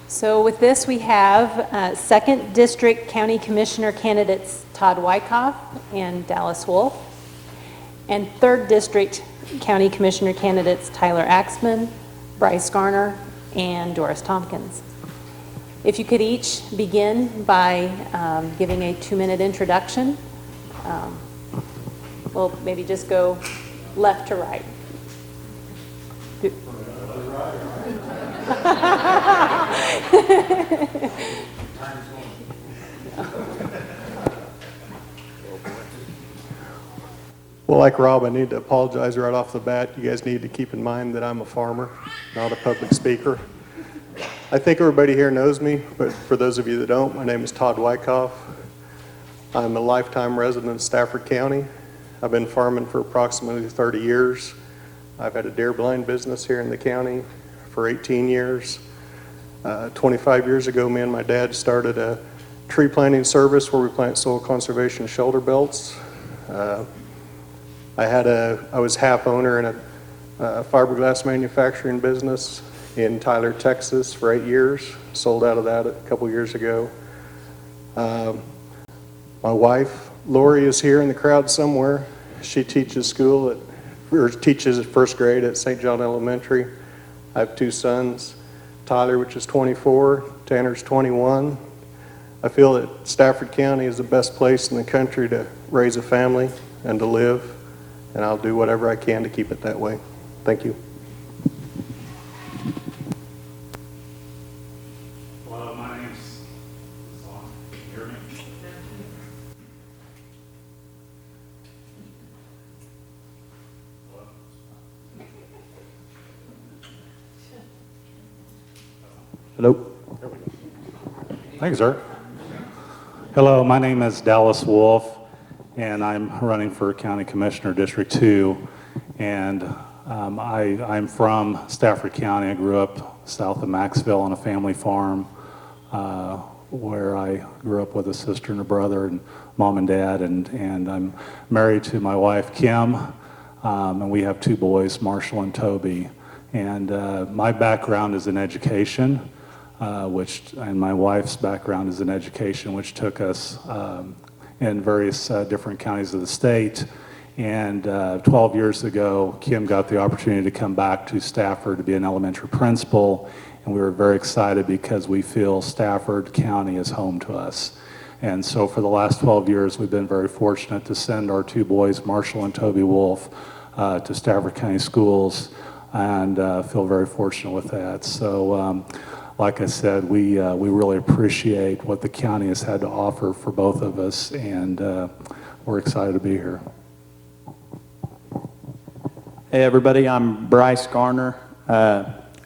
So with this, we have 2nd District County Commissioner candidates Todd Wyckoff and Dallas Wolf, and 3rd District County Commissioner candidates Tyler Axman, Bryce Garner, and Doris Tompkins. If you could each begin by giving a 2-minute introduction. We'll maybe just go left to right. Well, like Rob, I need to apologize right off the bat. You guys need to keep in mind that I'm a farmer, not a public speaker. I think everybody here knows me, but for those of you that don't, my name is Todd Wyckoff. I'm a lifetime resident of Stafford County. I've been farming for approximately 30 years. I've had a deer blind business here in the county for 18 years. 25 years ago, me and my dad started a tree planting service where we plant soil conservation shoulder belts. I was half owner in a fiberglass manufacturing business in Tyler, Texas for 8 years. Sold out of that a couple years ago. My wife, Lori, is here in the crowd somewhere. She teaches teaches first grade at St. John Elementary. I have 2 sons, Tyler, which is 24, Tanner's 21. I feel that Stafford County is the best place in the country to raise a family and to live, and I'll do whatever I can to keep it that way. Thank you. Hello, my name's Can you hear me? Hello. Thank you, sir. Hello, my name is Dallas Wolf, and I'm running for County Commissioner District 2. And I'm from Stafford County. I grew up south of Maxville on a family farm where I grew up with a sister and a brother and mom and dad. And I'm married to my wife, Kim, and we have 2 boys, Marshall and Toby. And my background is in education. And my wife's background is in education, which took us in various different counties of the state. And 12 years ago, Kim got the opportunity to come back to Stafford to be an elementary principal, and we were very excited because we feel Stafford County is home to us. And so for the last 12 years, we've been very fortunate to send our 2 boys, Marshall and Toby Wolf, to Stafford County Schools, and feel very fortunate with that. So like I said, we really appreciate what the county has had to offer for both of us, and we're excited to be here. Hey everybody, I'm Bryce Garner.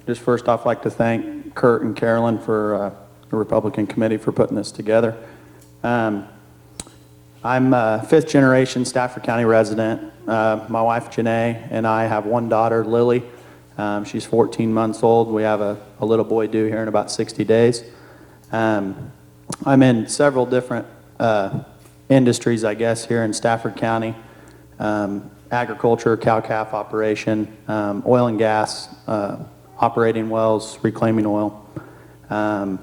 Just first off, I'd like to thank Kurt and Carolyn for the Republican Committee for putting this together. I'm a 5th generation Stafford County resident. My wife Janae and I have 1 daughter, Lily. She's 14 months old. We have a little boy due here in about 60 days. I'm in several different industries, I guess, here in Stafford County. Agriculture, cow-calf operation, oil and gas, operating wells, reclaiming oil. I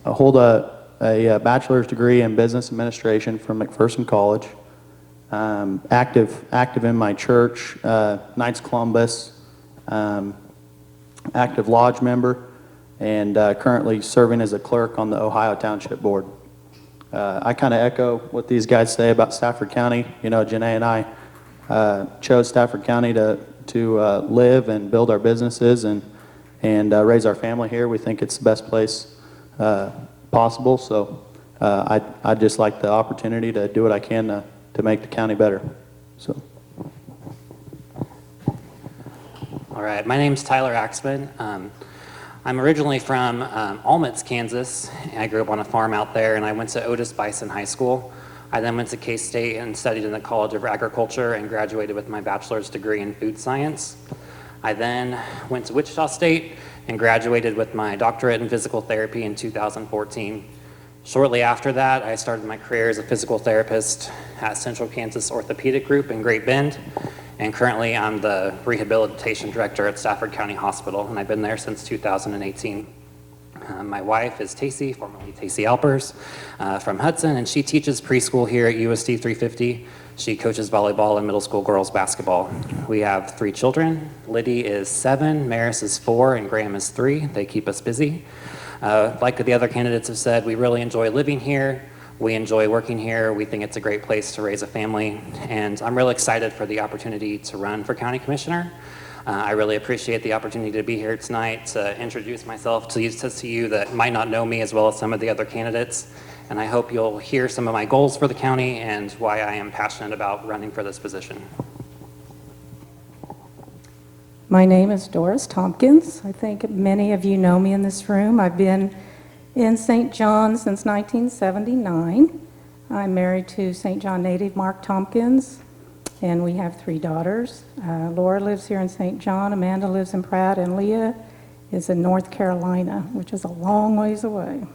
hold a bachelor's degree in business administration from McPherson College. Active in my church, Knights Columbus, active lodge member, and currently serving as a clerk on the Ohio Township Board. I kind of echo what these guys say about Stafford County. You know, Janae and I chose Stafford County to live and build our businesses and raise our family here. We think it's the best place possible. So I'd just like the opportunity to do what I can to make the county better. So. All right, my name's Tyler Axman. I'm originally from Almitz, Kansas. I grew up on a farm out there, and I went to Otis Bison High School. I then went to K-State and studied in the College of Agriculture and graduated with my bachelor's degree in food science. I then went to Wichita State and graduated with my doctorate in physical therapy in 2014. Shortly after that, I started my career as a physical therapist at Central Kansas Orthopedic Group in Great Bend, and currently I'm the rehabilitation director at Stafford County Hospital, and I've been there since 2018. My wife is Tacey, formerly Tacey Alpers, from Hudson, and she teaches preschool here at USD 350. She coaches volleyball and middle school girls basketball. We have 3 children. Liddy is 7, Maris is 4, and Graham is 3. They keep us busy. Like the other candidates have said, we really enjoy living here. We enjoy working here. We think it's a great place to raise a family. And I'm really excited for the opportunity to run for county commissioner. I really appreciate the opportunity to be here tonight to introduce myself to you that might not know me as well as some of the other candidates. And I hope you'll hear some of my goals for the county and why I am passionate about running for this position. My name is Doris Tompkins. I think many of you know me in this room. I've been in St. John since 1979. I'm married to St. John native Mark Tompkins, and we have 3 daughters. Laura lives here in St. John, Amanda lives in Pratt, and Leah is in North Carolina, which is a long ways away.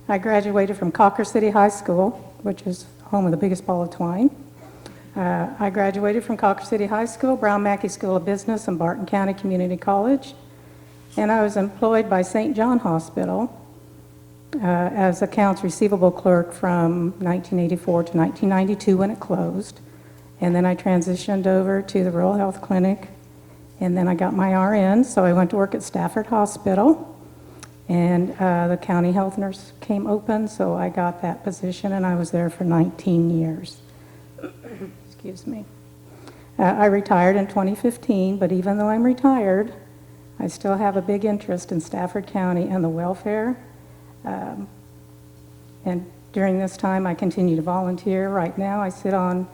I graduated from Cocker City High School, which is home of the biggest ball of twine. I graduated from Cocker City High School, Brown Mackey School of Business, and Barton County Community College. And I was employed by St. John Hospital as accounts receivable clerk from 1984 to 1992 when it closed. And then I transitioned over to the Rural Health Clinic, and then I got my RN, so I went to work at Stafford Hospital. And the county health nurse came open, so I got that position, and I was there for 19 years. Excuse me. I retired in 2015, but even though I'm retired, I still have a big interest in Stafford County and the welfare. And during this time, I continue to volunteer. Right now, I sit on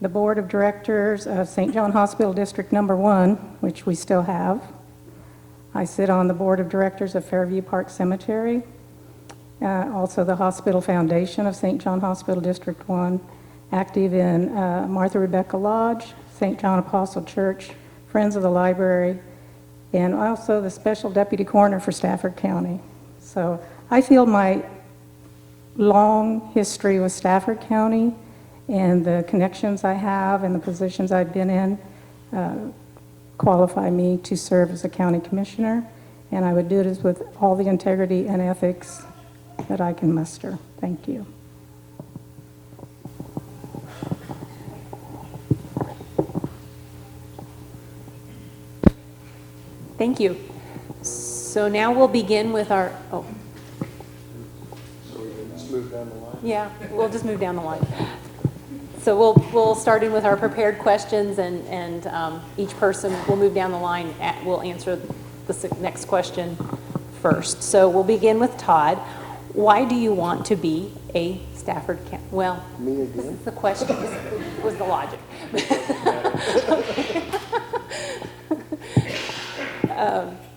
the board of directors of St. John Hospital District Number 1, which we still have. I sit on the board of directors of Fairview Park Cemetery, also the Hospital Foundation of St. John Hospital District 1, active in Martha Rebecca Lodge, St. John Apostle Church, Friends of the Library, and also the Special Deputy Coroner for Stafford County. So I feel my long history with Stafford County and the connections I have and the positions I've been in qualify me to serve as a county commissioner, and I would do this with all the integrity and ethics that I can muster. Thank you. Thank you. So now we'll begin with our, So we can just move down the line? yeah, we'll just move down the line. So we'll start in with our prepared questions, and each person will move down the line. We'll answer the next question first. So we'll begin with Todd. Why do you want to be a Stafford County? Well, Me again? this is the question. This was the logic.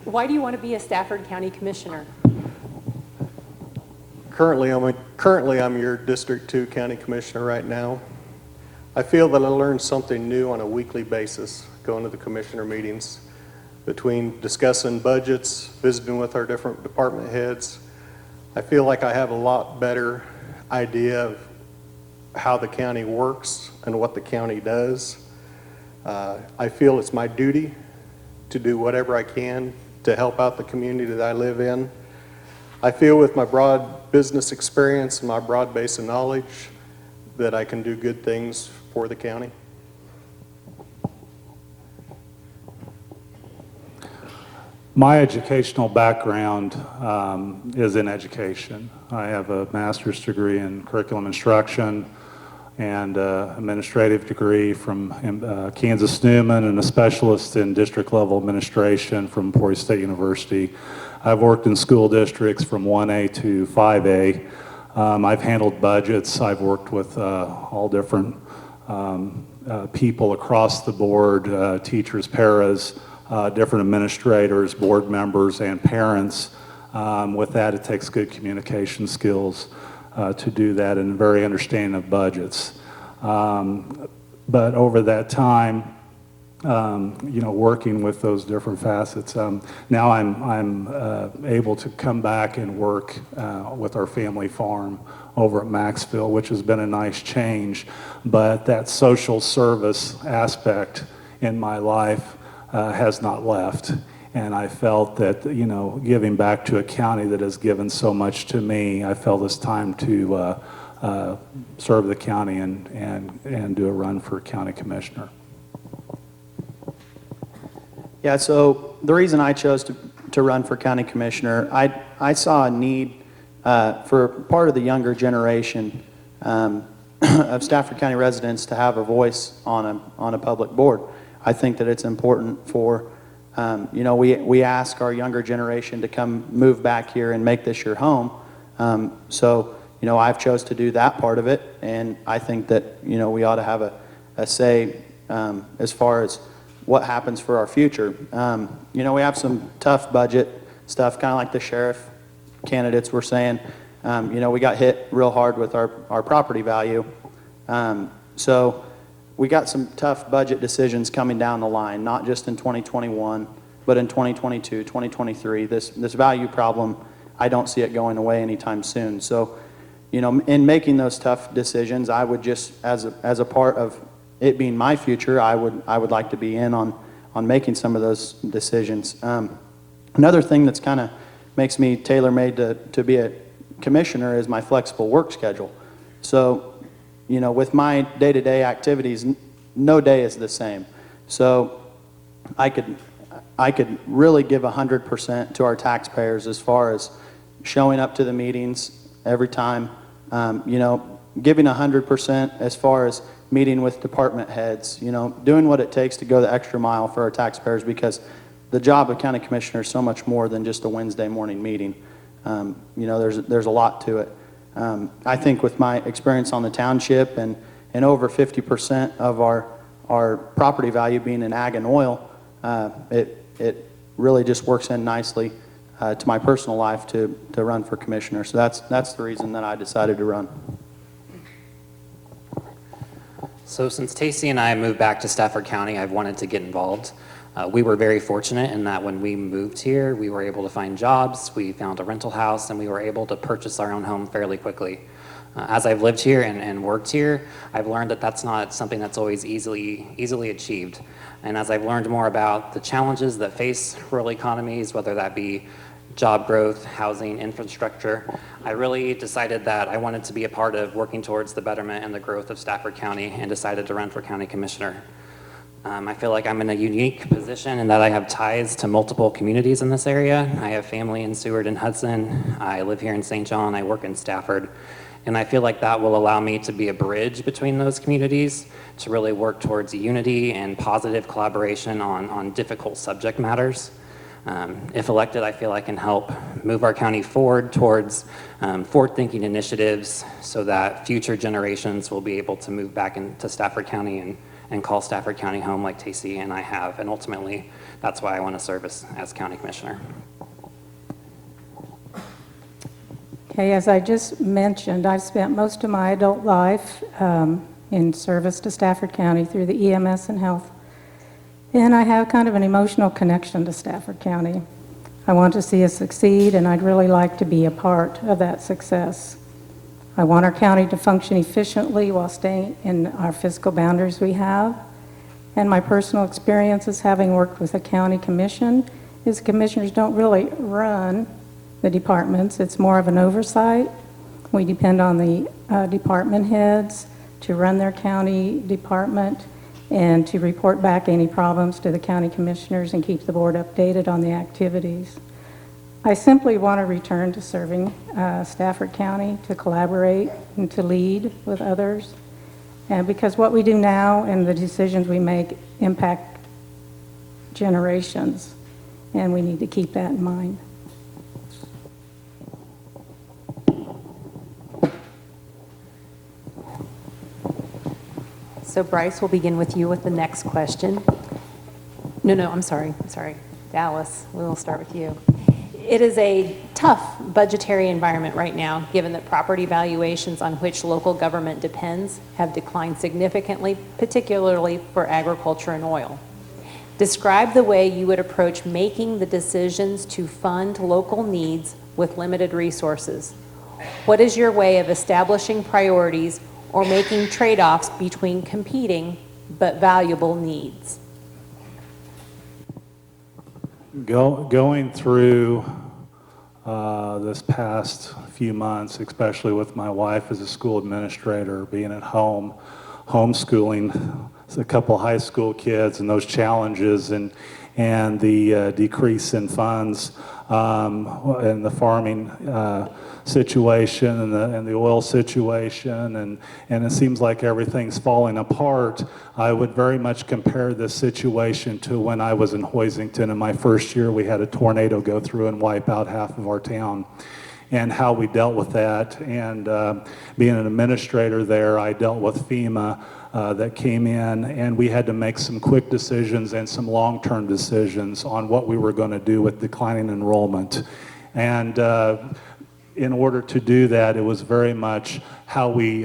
Why do you want to be a Stafford County Commissioner? Currently, I'm your District 2 County Commissioner right now. I feel that I learn something new on a weekly basis going to the commissioner meetings, between discussing budgets, visiting with our different department heads. I feel like I have a lot better idea of how the county works and what the county does. I feel it's my duty to do whatever I can to help out the community that I live in. I feel with my broad business experience and my broad base of knowledge that I can do good things for the county. My educational background is in education. I have a master's degree in curriculum instruction and administrative degree from Kansas Newman, and a specialist in district level administration from Emporia State University. I've worked in school districts from 1A to 5A. I've handled budgets. I've worked with all different people across the board, teachers, paras, different administrators, board members, and parents. With that, it takes good communication skills to do that, and very understanding of budgets. But over that time, working with those different facets, now I'm able to come back and work with our family farm over at Maxville, which has been a nice change. But that social service aspect in my life has not left. And I felt that, giving back to a county that has given so much to me, I felt it's time to serve the county and do a run for county commissioner. Yeah, so the reason I chose to run for county commissioner, I saw a need for part of the younger generation of Stafford County residents to have a voice on a public board. I think that it's important for, we ask our younger generation to come move back here and make this your home. So, I've chose to do that part of it, and I think that, we ought to have a say as far as what happens for our future. We have some tough budget stuff, kind of like the sheriff candidates were saying. We got hit real hard with our property value. So we got some tough budget decisions coming down the line, not just in 2021, but in 2022, 2023. This value problem, I don't see it going away anytime soon. So, in making those tough decisions, I would just, as a part of it being my future, I would like to be in on making some of those decisions. Another thing that's kind of makes me tailor-made to be a commissioner is my flexible work schedule. So, with my day-to-day activities, no day is the same. So I could really give 100% to our taxpayers as far as showing up to the meetings every time, giving 100% as far as meeting with department heads, doing what it takes to go the extra mile for our taxpayers, because the job of county commissioner is so much more than just a Wednesday morning meeting. There's a lot to it. I think with my experience on the township and over 50% of our property value being in ag and oil, it really just works in nicely to my personal life to run for commissioner. So that's the reason that I decided to run. So since Tacey and I moved back to Stafford County, I've wanted to get involved. We were very fortunate in that when we moved here, we were able to find jobs, we found a rental house, and we were able to purchase our own home fairly quickly. As I've lived here and worked here, I've learned that that's not something that's always easily achieved. And as I've learned more about the challenges that face rural economies, whether that be job growth, housing, infrastructure, I really decided that I wanted to be a part of working towards the betterment and the growth of Stafford County, and decided to run for county commissioner. I feel like I'm in a unique position in that I have ties to multiple communities in this area. I have family in Seward and Hudson. I live here in St. John. I work in Stafford. And I feel like that will allow me to be a bridge between those communities to really work towards unity and positive collaboration on difficult subject matters. If elected, I feel I can help move our county forward towards forward-thinking initiatives so that future generations will be able to move back into Stafford County and call Stafford County home like Tacey and I have. And ultimately, that's why I want to serve as county commissioner. Okay, as I just mentioned, I've spent most of my adult life in service to Stafford County through the EMS and health. And I have kind of an emotional connection to Stafford County. I want to see us succeed, and I'd really like to be a part of that success. I want our county to function efficiently while staying in our fiscal boundaries we have. And my personal experiences, having worked with the county commission, is commissioners don't really run the departments. It's more of an oversight. We depend on the department heads to run their county department and to report back any problems to the county commissioners and keep the board updated on the activities. I simply want to return to serving Stafford County, to collaborate and to lead with others. And because what we do now and the decisions we make impact generations, and we need to keep that in mind. So Bryce, we'll begin with you with the next question. No, I'm sorry. Dallas, we'll start with you. It is a tough budgetary environment right now, given that property valuations on which local government depends have declined significantly, particularly for agriculture and oil. Describe the way you would approach making the decisions to fund local needs with limited resources. What is your way of establishing priorities or making trade-offs between competing but valuable needs? Going through this past few months, especially with my wife as a school administrator, being at home, homeschooling a couple high school kids, and those challenges, and the decrease in funds, and the farming situation, and the oil situation, and it seems like everything's falling apart. I would very much compare this situation to when I was in Hoisington in my first year. We had a tornado go through and wipe out half of our town, and how we dealt with that. And being an administrator there, I dealt with FEMA that came in, and we had to make some quick decisions and some long-term decisions on what we were going to do with declining enrollment. And in order to do that, it was very much how we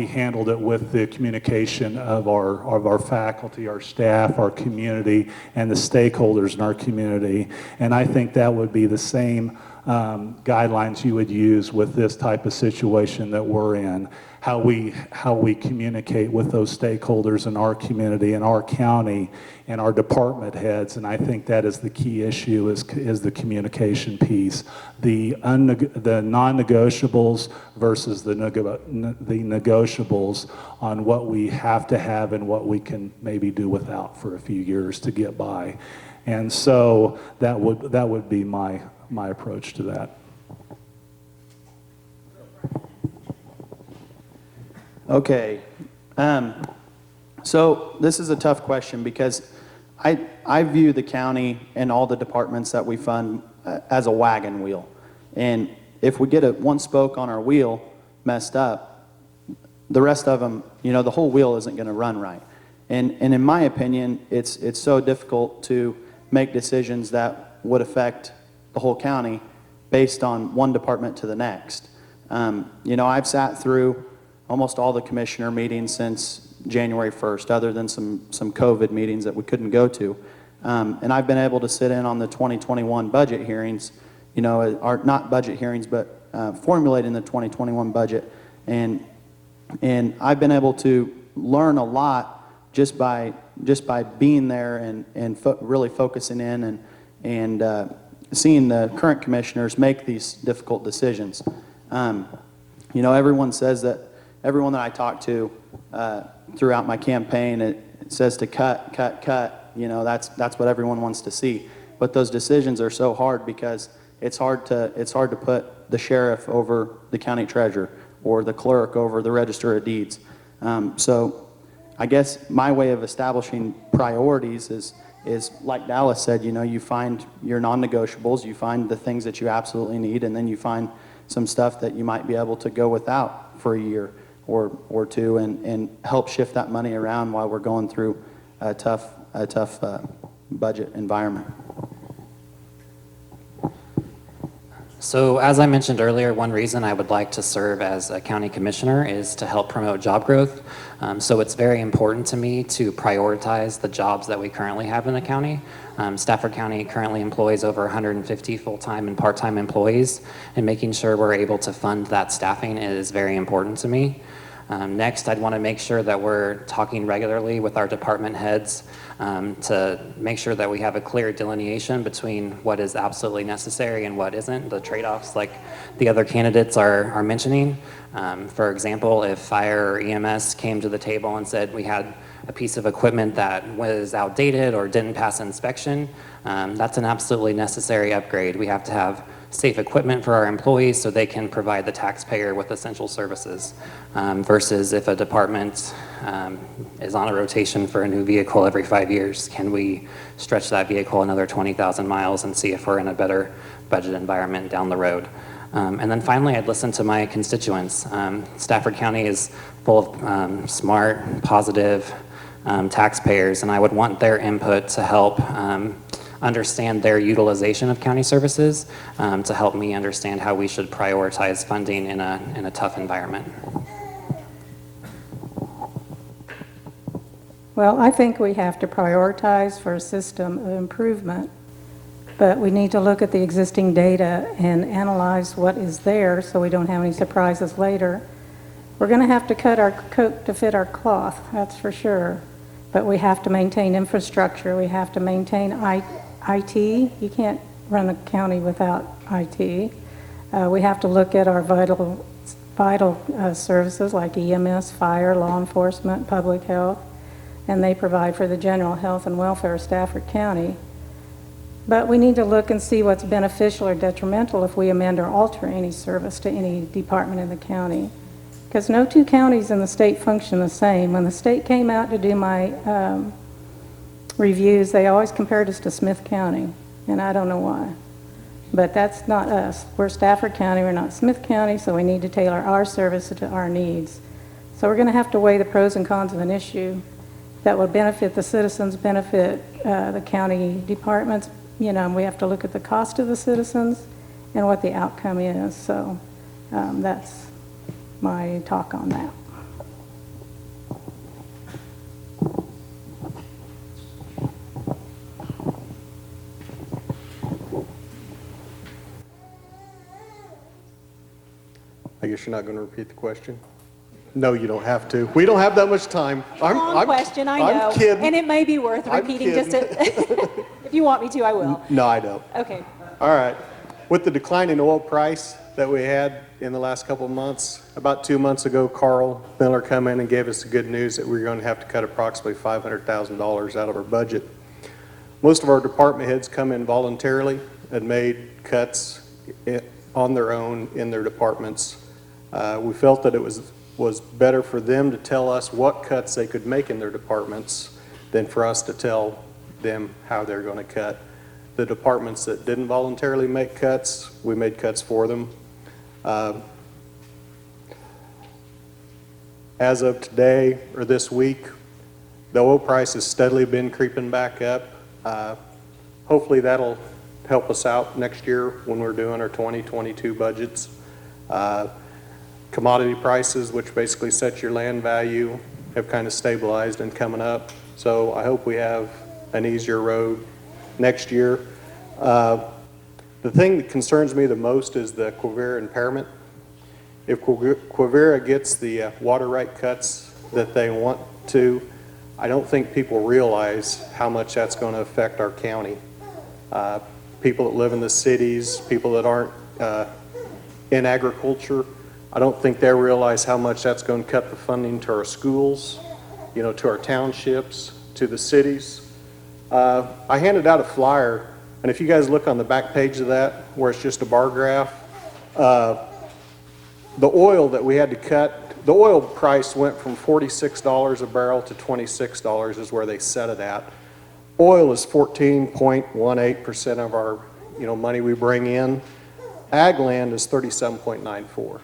handled it with the communication of our faculty, our staff, our community, and the stakeholders in our community. And I think that would be the same guidelines you would use with this type of situation that we're in. How we communicate with those stakeholders in our community, in our county, and our department heads. And I think that is the key issue, is the communication piece. The non-negotiables versus the negotiables on what we have to have and what we can maybe do without for a few years to get by. And so that would be my approach to that. Okay, so this is a tough question because I view the county and all the departments that we fund as a wagon wheel. And if we get one spoke on our wheel messed up, the rest of them, the whole wheel isn't going to run right. And in my opinion, it's so difficult to make decisions that would affect the whole county based on one department to the next. I've sat through almost all the commissioner meetings since January 1st, other than some COVID meetings that we couldn't go to. And I've been able to sit in on the 2021 budget hearings, or not budget hearings, but formulating the 2021 budget. And I've been able to learn a lot just by being there and really focusing in and seeing the current commissioners make these difficult decisions. Everyone says that. Everyone that I talk to throughout my campaign, it says to cut. That's what everyone wants to see. But those decisions are so hard because it's hard to put the sheriff over the county treasurer or the clerk over the register of deeds. So I guess my way of establishing priorities is like Dallas said. You find your non-negotiables, you find the things that you absolutely need, and then you find some stuff that you might be able to go without for a year or two, and help shift that money around while we're going through a tough budget environment. So as I mentioned earlier, one reason I would like to serve as a county commissioner is to help promote job growth. So it's very important to me to prioritize the jobs that we currently have in the county. Stafford County currently employs over 150 full-time and part-time employees, and making sure we're able to fund that staffing is very important to me. Next, I'd want to make sure that we're talking regularly with our department heads to make sure that we have a clear delineation between what is absolutely necessary and what isn't, the trade-offs like the other candidates are mentioning. For example, if fire or EMS came to the table and said we had a piece of equipment that was outdated or didn't pass inspection, that's an absolutely necessary upgrade. We have to have safe equipment for our employees so they can provide the taxpayer with essential services, versus if a department is on a rotation for a new vehicle every 5 years, can we stretch that vehicle another 20,000 miles and see if we're in a better budget environment down the road? And then finally, I'd listen to my constituents. Stafford County is full of smart, positive taxpayers, and I would want their input to help understand their utilization of county services, to help me understand how we should prioritize funding in a tough environment. Well, I think we have to prioritize for a system of improvement, but we need to look at the existing data and analyze what is there so we don't have any surprises later. We're going to have to cut our coat to fit our cloth, that's for sure, but we have to maintain infrastructure, we have to maintain IT. You can't run a county without IT. We have to look at our vital services like EMS, fire, law enforcement, public health, and they provide for the general health and welfare of Stafford County. But we need to look and see what's beneficial or detrimental if we amend or alter any service to any department in the county. Because no two counties in the state function the same. When the state came out to do my reviews, they always compared us to Smith County, and I don't know why. But that's not us. We're Stafford County, we're not Smith County, so we need to tailor our service to our needs. So we're going to have to weigh the pros and cons of an issue that would benefit the citizens, benefit the county departments. You know, and we have to look at the cost of the citizens and what the outcome is. So that's my talk on that. I guess you're not going to repeat the question? No, you don't have to. We don't have that much time. Long question, I know. I'm kidding. And it may be worth I'm repeating just kidding. if you want me to, I will. No, I don't. Okay. All right. With the decline in oil price that we had in the last couple of months, about 2 months ago, Carl Miller came in and gave us the good news that we're going to have to cut approximately $500,000 out of our budget. Most of our department heads come in voluntarily and made cuts on their own in their departments. We felt that it was better for them to tell us what cuts they could make in their departments than for us to tell them how they're going to cut. The departments that didn't voluntarily make cuts, we made cuts for them. As of today or this week, the oil price has steadily been creeping back up. Hopefully that'll help us out next year when we're doing our 2022 budgets. Commodity prices, which basically set your land value, have kind of stabilized and coming up. So I hope we have an easier road next year. The thing that concerns me the most is the Quivira impairment. If Quivira gets the water right cuts that they want to, I don't think people realize how much that's going to affect our county. People that live in the cities, people that aren't in agriculture, I don't think they realize how much that's going to cut the funding to our schools, you know, to our townships, to the cities. I handed out a flyer, and if you guys look on the back page of that, where it's just a bar graph, the oil that we had to cut, the oil price went from $46 a barrel to $26 is where they set it at. Oil is 14.18% of our, you know, money we bring in. Ag land is 37.94.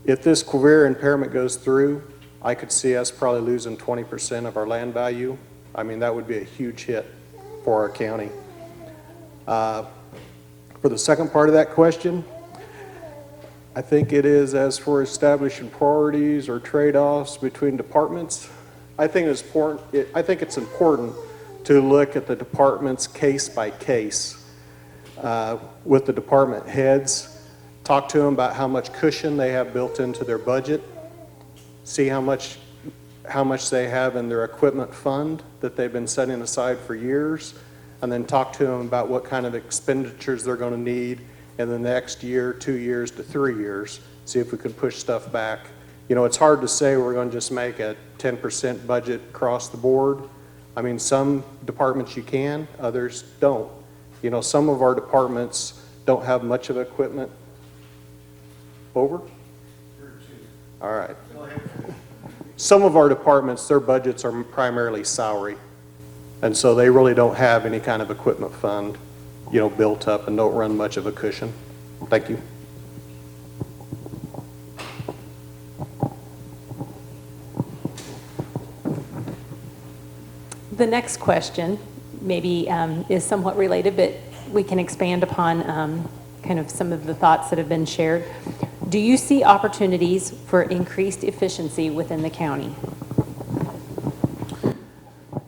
If this Quivira impairment goes through, I could see us probably losing 20% of our land value. I mean, that would be a huge hit for our county. For the second part of that question, I think it is as for establishing priorities or trade-offs between departments. I think it's important to look at the departments case by case with the department heads. Talk to them about how much cushion they have built into their budget. See how much they have in their equipment fund that they've been setting aside for years. And then talk to them about what kind of expenditures they're going to need in the next year, 2 years to 3 years. See if we can push stuff back. You know, it's hard to say we're going to just make a 10% budget across the board. I mean, some departments you can, others don't. You know, some of our departments don't have much of equipment. Over? All right. Some of our departments, their budgets are primarily salary. And so they really don't have any kind of equipment fund, you know, built up and don't run much of a cushion. Thank you. The next question maybe is somewhat related, but we can expand upon kind of some of the thoughts that have been shared. Do you see opportunities for increased efficiency within the county?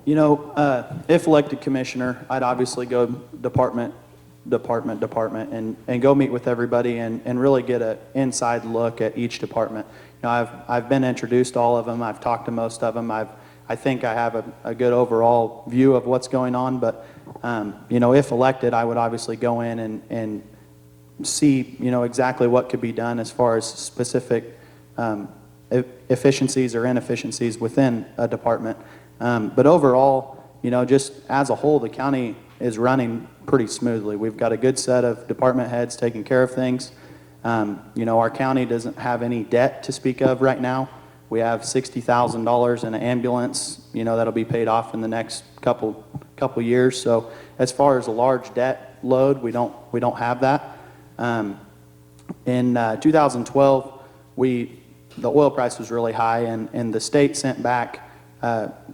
You know, if elected commissioner, I'd obviously go department, and go meet with everybody and really get an inside look at each department. You know, I've been introduced to all of them. I've talked to most of them. I think I have a good overall view of what's going on, but, you know, if elected, I would obviously go in and see, you know, exactly what could be done as far as specific efficiencies or inefficiencies within a department. But overall, you know, just as a whole, the county is running pretty smoothly. We've got a good set of department heads taking care of things. You know, our county doesn't have any debt to speak of right now. We have $60,000 in an ambulance, you know, that'll be paid off in the next couple years. So as far as a large debt load, we don't have that. In 2012, the oil price was really high, and the state sent back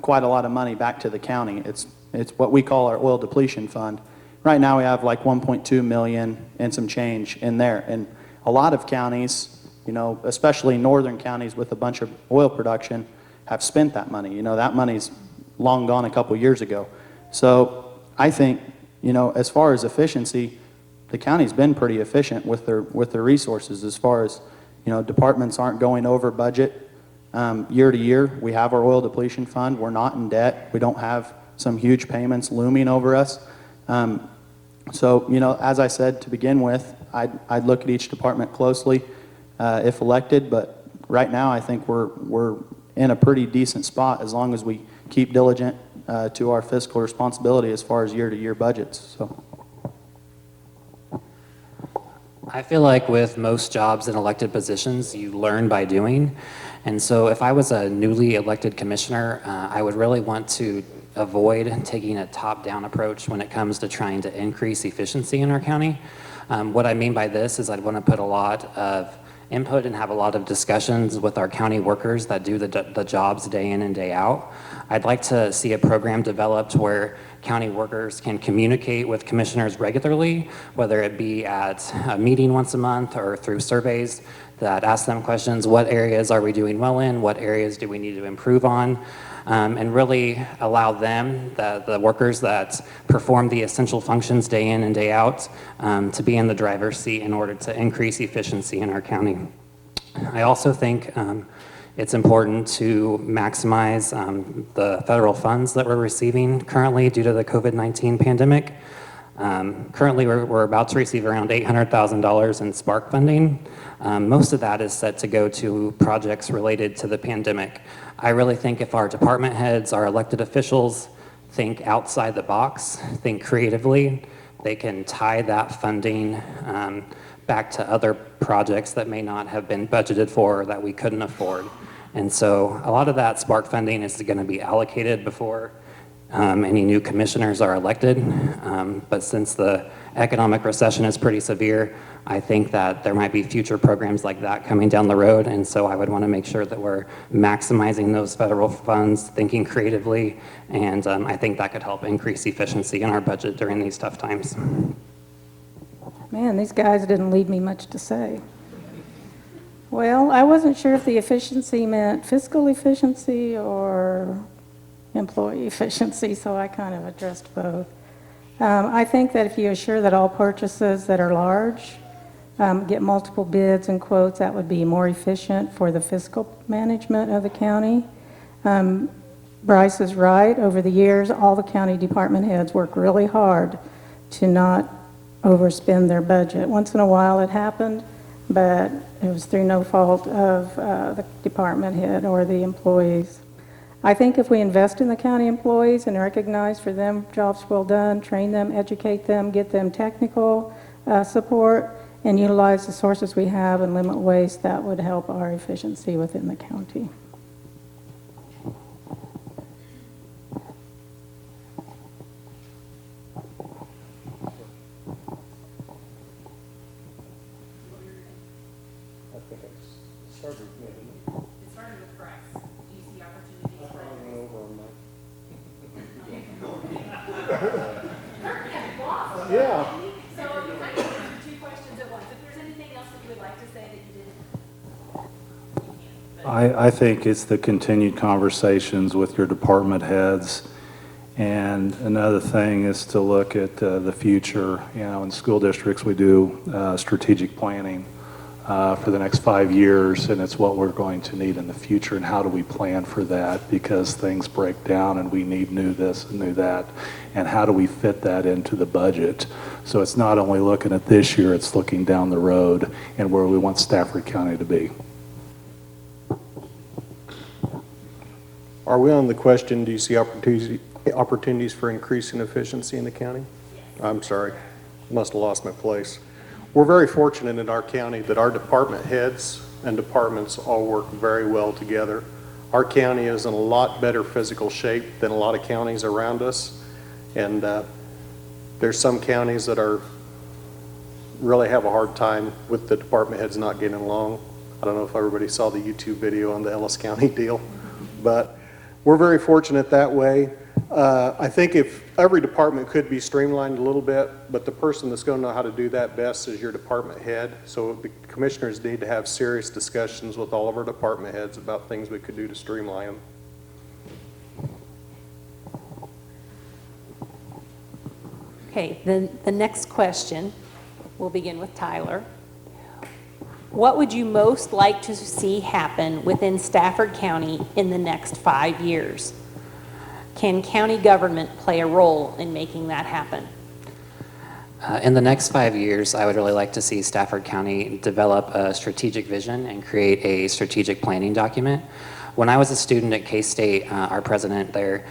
quite a lot of money back to the county. It's what we call our oil depletion fund. Right now we have like 1.2 million and some change in there, and a lot of counties, you know, especially northern counties with a bunch of oil production, have spent that money. You know, that money's long gone a couple years ago. So I think, you know, as far as efficiency, the county's been pretty efficient with their resources. As far as, you know, departments aren't going over budget year to year. We have our oil depletion fund. We're not in debt. We don't have some huge payments looming over us. So, you know, as I said to begin with, I'd look at each department closely if elected, but right now I think we're in a pretty decent spot as long as we keep diligent to our fiscal responsibility as far as year-to-year budgets. So. I feel like with most jobs in elected positions, you learn by doing. And so if I was a newly elected commissioner, I would really want to avoid taking a top-down approach when it comes to trying to increase efficiency in our county. What I mean by this is I'd want to put a lot of input and have a lot of discussions with our county workers that do the jobs day in and day out. I'd like to see a program developed where county workers can communicate with commissioners regularly, whether it be at a meeting once a month or through surveys that ask them questions. What areas are we doing well in? What areas do we need to improve on? And really allow them, the workers that perform the essential functions day in and day out, to be in the driver's seat in order to increase efficiency in our county. I also think it's important to maximize the federal funds that we're receiving currently due to the COVID-19 pandemic. Currently, we're about to receive around $800,000 in Spark funding. Most of that is set to go to projects related to the pandemic. I really think if our department heads, our elected officials, think outside the box, think creatively, they can tie that funding back to other projects that may not have been budgeted for or that we couldn't afford. And so a lot of that Spark funding is going to be allocated before any new commissioners are elected. But since the economic recession is pretty severe, I think that there might be future programs like that coming down the road. And so I would want to make sure that we're maximizing those federal funds, thinking creatively, and I think that could help increase efficiency in our budget during these tough times. Man, these guys didn't leave me much to say. Well, I wasn't sure if the efficiency meant fiscal efficiency or employee efficiency, so I kind of addressed both. I think that if you assure that all purchases that are large get multiple bids and quotes, that would be more efficient for the fiscal management of the county. Bryce is right. Over the years, all the county department heads work really hard to not overspend their budget. Once in a while it happened, but it was through no fault of the department head or the employees. I think if we invest in the county employees and recognize for them jobs well done, train them, educate them, get them technical support, and utilize the sources we have and limit waste, that would help our efficiency within the county. It started with Bryce. Do you see opportunities for Yeah. So you kind of answered two questions at once. If there's anything else that you would like to say that you didn't, you can. I think it's the continued conversations with your department heads. And another thing is to look at the future. You know, in school districts, we do strategic planning for the next 5 years, and it's what we're going to need in the future, and how do we plan for that, because things break down and we need new this and new that, and how do we fit that into the budget? So it's not only looking at this year, it's looking down the road and where we want Stafford County to be. Are we on the question, do you see opportunities for increasing efficiency in the county? I'm sorry, must have lost my place. We're very fortunate in our county that our department heads and departments all work very well together. Our county is in a lot better physical shape than a lot of counties around us. And there's some counties that really have a hard time with the department heads not getting along. I don't know if everybody saw the YouTube video on the Ellis County deal, but we're very fortunate that way. I think if every department could be streamlined a little bit, but the person that's going to know how to do that best is your department head. So the commissioners need to have serious discussions with all of our department heads about things we could do to streamline them. Okay, then the next question, we'll begin with Tyler. What would you most like to see happen within Stafford County in the next 5 years? Can county government play a role in making that happen? In the next 5 years, I would really like to see Stafford County develop a strategic vision and create a strategic planning document. When I was a student at K-State, our president there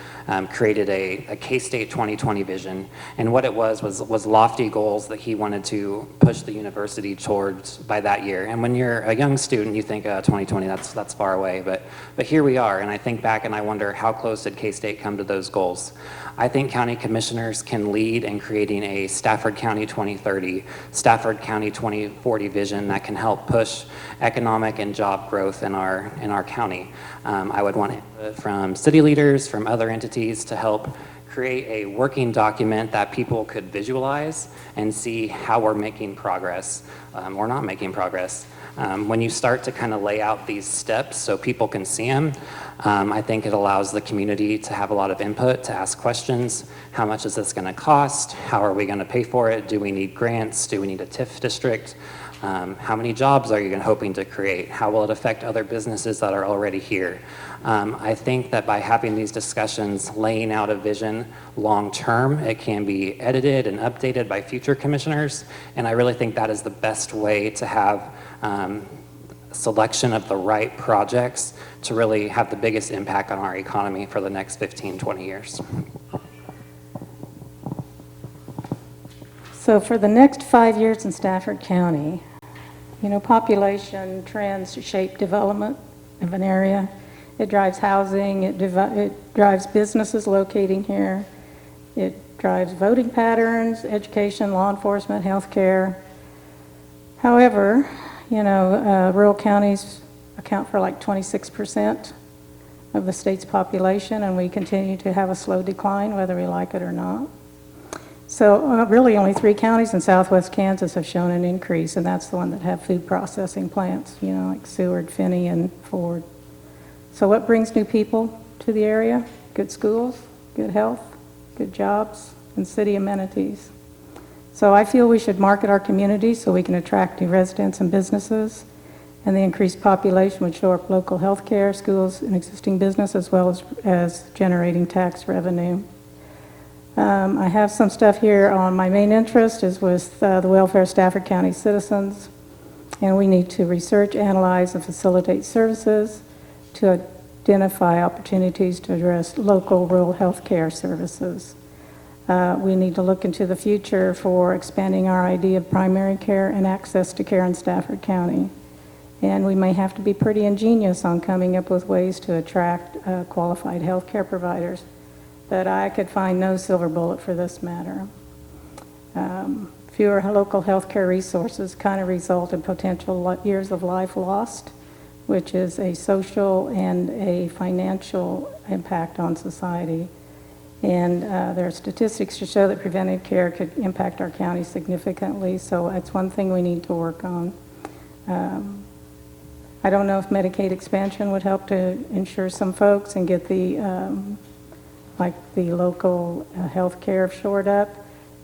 created a K-State 2020 vision, and what it was lofty goals that he wanted to push the university towards by that year. And when you're a young student, you think 2020, that's far away, but here we are, and I think back and I wonder how close did K-State come to those goals. I think county commissioners can lead in creating a Stafford County 2030, Stafford County 2040 vision that can help push economic and job growth in our county. I would want input from city leaders, from other entities to help create a working document that people could visualize and see how we're making progress or not making progress. When you start to kind of lay out these steps so people can see them, I think it allows the community to have a lot of input, to ask questions. How much is this going to cost? How are we going to pay for it? Do we need grants? Do we need a TIF district? How many jobs are you hoping to create? How will it affect other businesses that are already here? I think that by having these discussions, laying out a vision long term, it can be edited and updated by future commissioners, and I really think that is the best way to have selection of the right projects to really have the biggest impact on our economy for the next 15, 20 years. So for the next 5 years in Stafford County, population trends shape development of an area. It drives housing, it drives businesses locating here, it drives voting patterns, education, law enforcement, healthcare. However, rural counties account for like 26% of the state's population, and we continue to have a slow decline, whether we like it or not. So really only 3 counties in southwest Kansas have shown an increase, and that's the one that have food processing plants, like Seward, Finney, and Ford. So what brings new people to the area? Good schools, good health, good jobs, and city amenities. So I feel we should market our community so we can attract new residents and businesses, and the increased population would shore up local health care, schools, and existing business, as well as generating tax revenue. I have some stuff here on my main interest is with the welfare of Stafford County citizens, and we need to research, analyze, and facilitate services to identify opportunities to address local rural health care services. We need to look into the future for expanding our idea of primary care and access to care in Stafford County. And we may have to be pretty ingenious on coming up with ways to attract qualified health care providers. But I could find no silver bullet for this matter. Fewer local healthcare resources kind of result in potential years of life lost, which is a social and a financial impact on society. And there are statistics to show that preventive care could impact our county significantly, so that's one thing we need to work on. I don't know if Medicaid expansion would help to insure some folks and get the local health care shored up.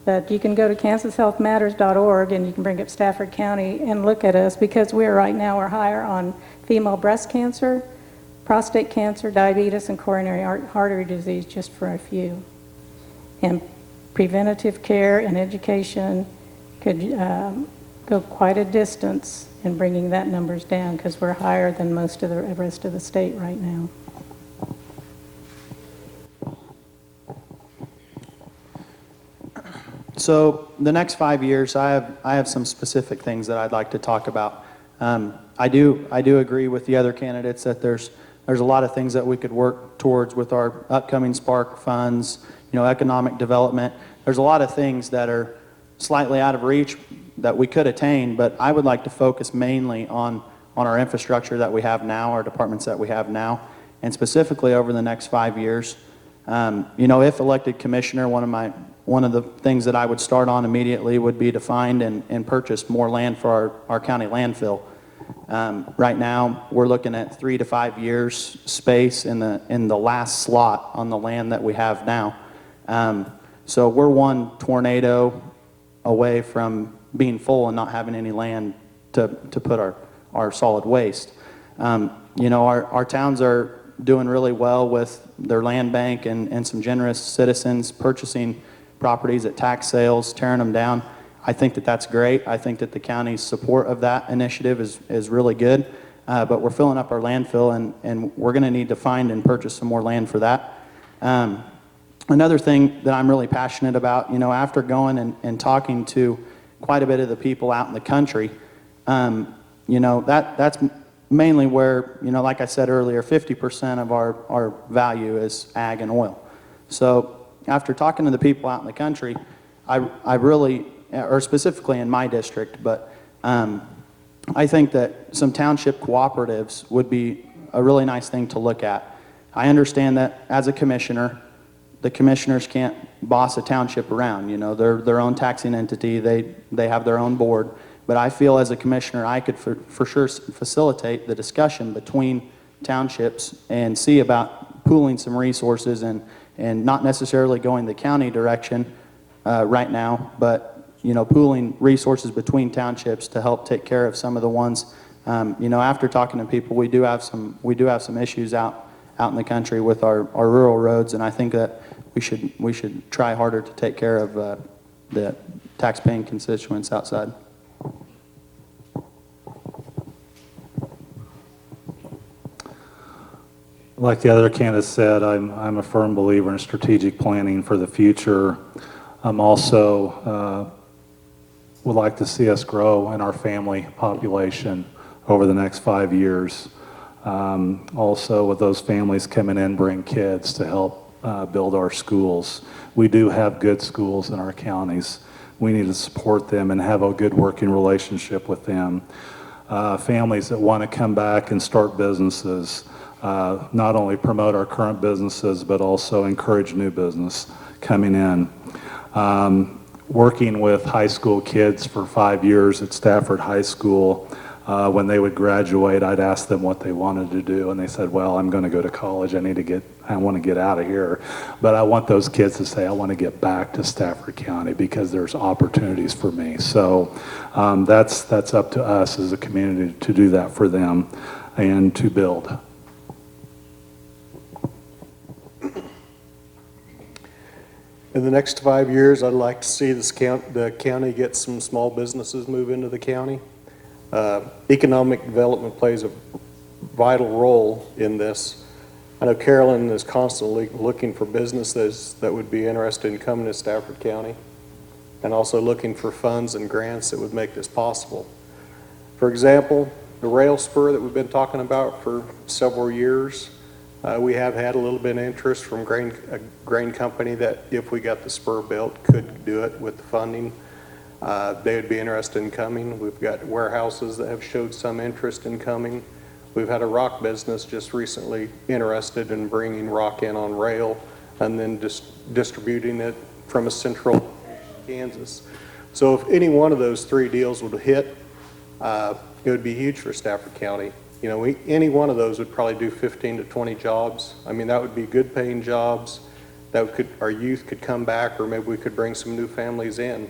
But you can go to kansashealthmatters.org and you can bring up Stafford County and look at us, because right now we're higher on female breast cancer, prostate cancer, diabetes, and coronary artery disease, just for a few. And preventative care and education could go quite a distance in bringing that numbers down, because we're higher than most of the rest of the state right now. So the next 5 years, I have some specific things that I'd like to talk about. I do agree with the other candidates that there's a lot of things that we could work towards with our upcoming Spark funds, economic development. There's a lot of things that are slightly out of reach that we could attain, but I would like to focus mainly on our infrastructure that we have now, our departments that we have now, and specifically over the next 5 years. If elected commissioner, one of the things that I would start on immediately would be to find and purchase more land for our county landfill. Right now, we're looking at 3 to 5 years space in the last slot on the land that we have now. So we're one tornado away from being full and not having any land to put our solid waste. Our towns are doing really well with their land bank and some generous citizens purchasing properties at tax sales, tearing them down. I think that that's great. I think that the county's support of that initiative is really good. But we're filling up our landfill, and we're going to need to find and purchase some more land for that. Another thing that I'm really passionate about, after going and talking to quite a bit of the people out in the country, that's mainly where, like I said earlier, 50% of our value is ag and oil. So after talking to the people out in the country, I really, or specifically in my district, but I think that some township cooperatives would be a really nice thing to look at. I understand that as a commissioner, the commissioners can't boss a township around. They're their own taxing entity. They have their own board. But I feel as a commissioner, I could for sure facilitate the discussion between townships and see about pooling some resources and not necessarily going the county direction right now, but pooling resources between townships to help take care of some of the ones. After talking to people, we do have some issues out in the country with our rural roads, and I think that we should try harder to take care of the tax-paying constituents outside. Like the other candidates said, I'm a firm believer in strategic planning for the future. I'm also would like to see us grow in our family population over the next 5 years. Also, with those families coming in, bring kids to help build our schools. We do have good schools in our counties. We need to support them and have a good working relationship with them. Families that want to come back and start businesses, not only promote our current businesses, but also encourage new business coming in. Working with high school kids for 5 years at Stafford High School, when they would graduate, I'd ask them what they wanted to do, and they said, well, I'm going to go to college. I want to get out of here. But I want those kids to say, I want to get back to Stafford County because there's opportunities for me. So that's up to us as a community to do that for them and to build. In the next 5 years, I'd like to see the county get some small businesses move into the county. Economic development plays a vital role in this. I know Carolyn is constantly looking for businesses that would be interested in coming to Stafford County, and also looking for funds and grants that would make this possible. For example, the rail spur that we've been talking about for several years, we have had a little bit of interest from a grain company that if we got the spur built could do it with the funding. They would be interested in coming. We've got warehouses that have showed some interest in coming. We've had a rock business just recently interested in bringing rock in on rail and then distributing it from a central Kansas. So if any one of those three deals would hit, it would be huge for Stafford County. Any one of those would probably do 15 to 20 jobs. I mean, that would be good paying jobs. our youth could come back, or maybe we could bring some new families in.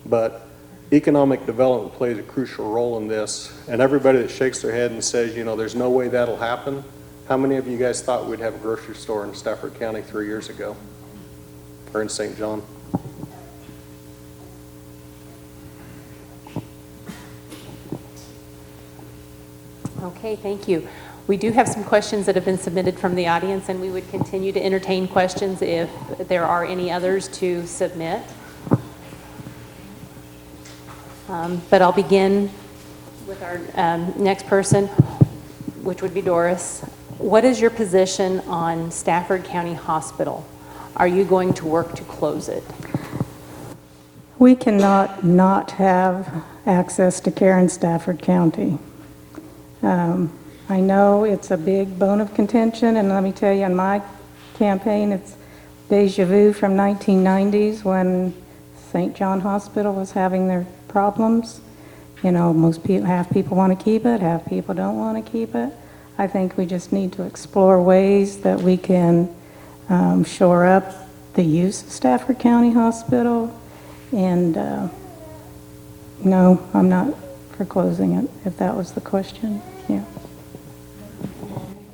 But economic development plays a crucial role in this, and everybody that shakes their head and says, you know, there's no way that'll happen, how many of you guys thought we'd have a grocery store in Stafford County 3 years ago, or in St. John? Okay, thank you. We do have some questions that have been submitted from the audience, and we would continue to entertain questions if there are any others to submit. But I'll begin with our next person, which would be Doris. What is your position on Stafford County Hospital? Are you going to work to close it? We cannot not have access to care in Stafford County. I know it's a big bone of contention, and let me tell you, in my campaign, it's deja vu from 1990s when St. John Hospital was having their problems. You know, half people want to keep it, half people don't want to keep it. I think we just need to explore ways that we can shore up the use of Stafford County Hospital. And no, I'm not for closing it, if that was the question. Yeah.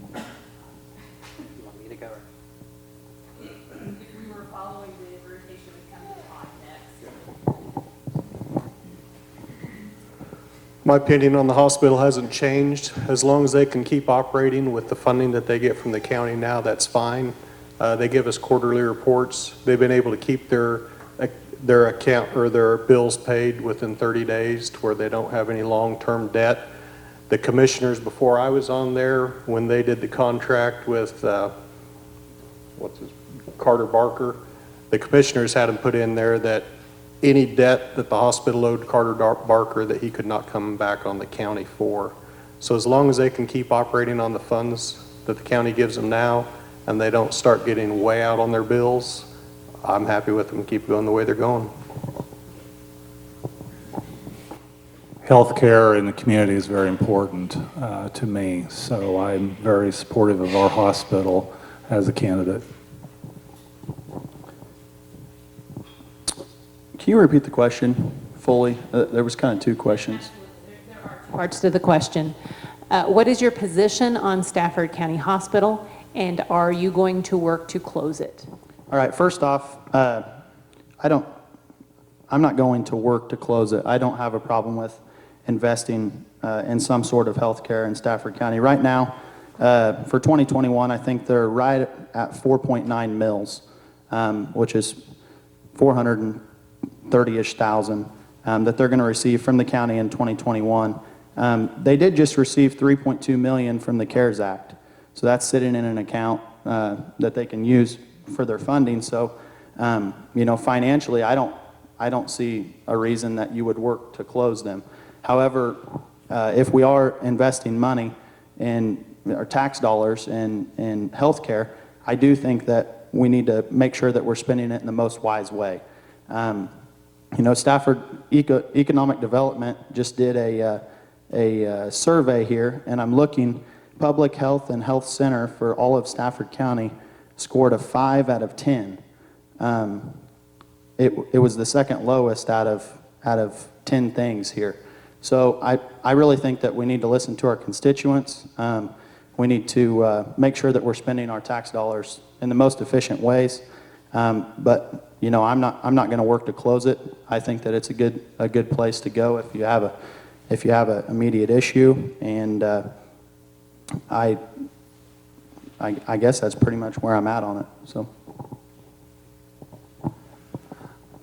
You want me to go? If we were following the rotation, we'd come to Todd next. My opinion on the hospital hasn't changed. As long as they can keep operating with the funding that they get from the county now, that's fine. They give us quarterly reports. They've been able to keep their account or their bills paid within 30 days to where they don't have any long-term debt. The commissioners before I was on there, when they did the contract with Carter Barker, the commissioners had them put in there that any debt that the hospital owed Carter Barker that he could not come back on the county for. So as long as they can keep operating on the funds that the county gives them now and they don't start getting way out on their bills, I'm happy with them, keep going the way they're going. Healthcare in the community is very important to me, so I'm very supportive of our hospital as a candidate. Can you repeat the question fully? There was kind of two questions. There are two parts to the question. What is your position on Stafford County Hospital, and are you going to work to close it? All right, first off, I'm not going to work to close it. I don't have a problem with investing in some sort of health care in Stafford County. Right now, for 2021, I think they're right at 4.9 mils, which is 430-ish thousand that they're going to receive from the county in 2021. They did just receive $3.2 million from the CARES Act, so that's sitting in an account that they can use for their funding. So, you know, financially, I don't see a reason that you would work to close them. However, if we are investing money in our tax dollars in healthcare, I do think that we need to make sure that we're spending it in the most wise way. You know, Stafford Economic Development just did a survey here, and I'm looking. Public Health and Health Center for all of Stafford County scored a 5 out of 10. It was the second lowest out of 10 things here. So I really think that we need to listen to our constituents. We need to make sure that we're spending our tax dollars in the most efficient ways. But you know, I'm not going to work to close it. I think that it's a good place to go if you have an immediate issue, and I guess that's pretty much where I'm at on it. So.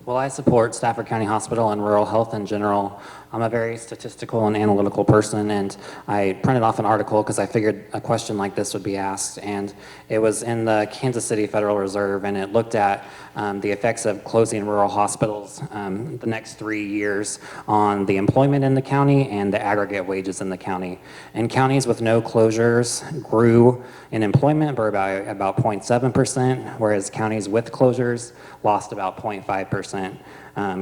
Well, I support Stafford County Hospital and rural health in general. I'm a very statistical and analytical person, and I printed off an article because I figured a question like this would be asked, and it was in the Kansas City Federal Reserve, and it looked at the effects of closing rural hospitals the next 3 years on the employment in the county and the aggregate wages in the county. And counties with no closures grew in employment by about 0.7%, whereas counties with closures lost about 0.5%.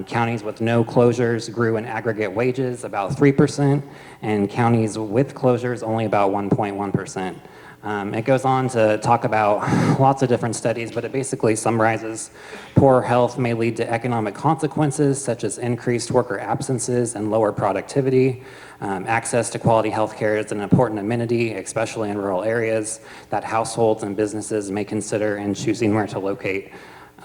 Counties with no closures grew in aggregate wages about 3%, and counties with closures only about 1.1%. It goes on to talk about lots of different studies, but it basically summarizes poor health may lead to economic consequences such as increased worker absences and lower productivity. Access to quality health care is an important amenity, especially in rural areas, that households and businesses may consider in choosing where to locate.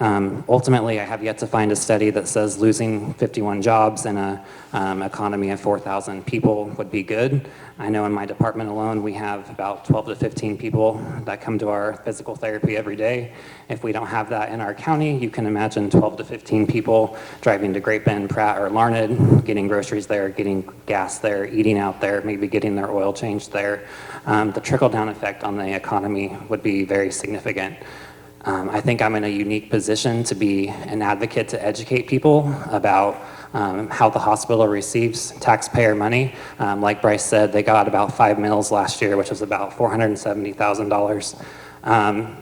Ultimately, I have yet to find a study that says losing 51 jobs in an economy of 4,000 people would be good. I know in my department alone, we have about 12 to 15 people that come to our physical therapy every day. If we don't have that in our county, you can imagine 12 to 15 people driving to Great Bend, Pratt, or Larned, getting groceries there, getting gas there, eating out there, maybe getting their oil changed there. The trickle-down effect on the economy would be very significant. I think I'm in a unique position to be an advocate to educate people about how the hospital receives taxpayer money. Like Bryce said, they got about 5 meals last year, which was about $470,000.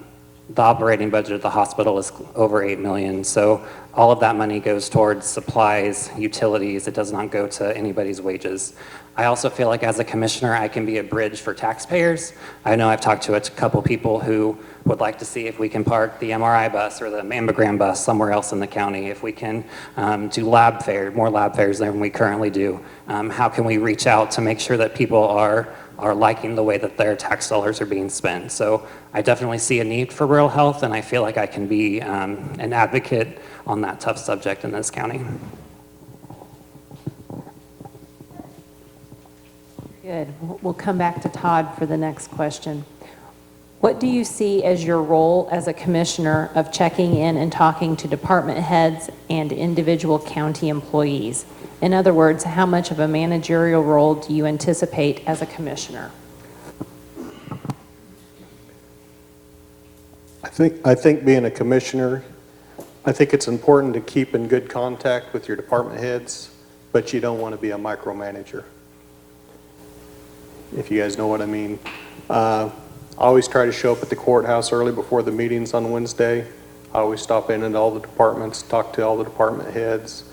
The operating budget of the hospital is over $8 million, so all of that money goes towards supplies, utilities. It does not go to anybody's wages. I also feel like as a commissioner, I can be a bridge for taxpayers. I know I've talked to a couple people who would like to see if we can park the MRI bus or the mammogram bus somewhere else in the county, if we can do more lab fairs than we currently do. How can we reach out to make sure that people are liking the way that their tax dollars are being spent? So I definitely see a need for rural health, and I feel like I can be an advocate on that tough subject in this county. Good. We'll come back to Todd for the next question. What do you see as your role as a commissioner of checking in and talking to department heads and individual county employees? In other words, how much of a managerial role do you anticipate as a commissioner? I think being a commissioner, I think it's important to keep in good contact with your department heads, but you don't want to be a micromanager, if you guys know what I mean. I always try to show up at the courthouse early before the meetings on Wednesday. I always stop in at all the departments, talk to all the department heads.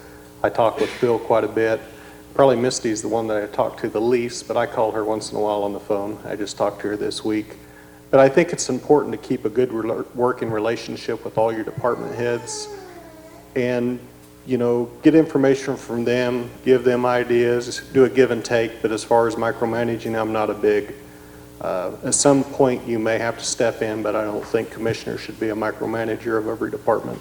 I talk with Phil quite a bit. Probably Misty's the one that I talk to the least, but I call her once in a while on the phone. I just talked to her this week. But I think it's important to keep a good working relationship with all your department heads and, you know, get information from them, give them ideas, do a give and take. But as far as micromanaging, I'm not a big, at some point you may have to step in, but I don't think commissioners should be a micromanager of every department.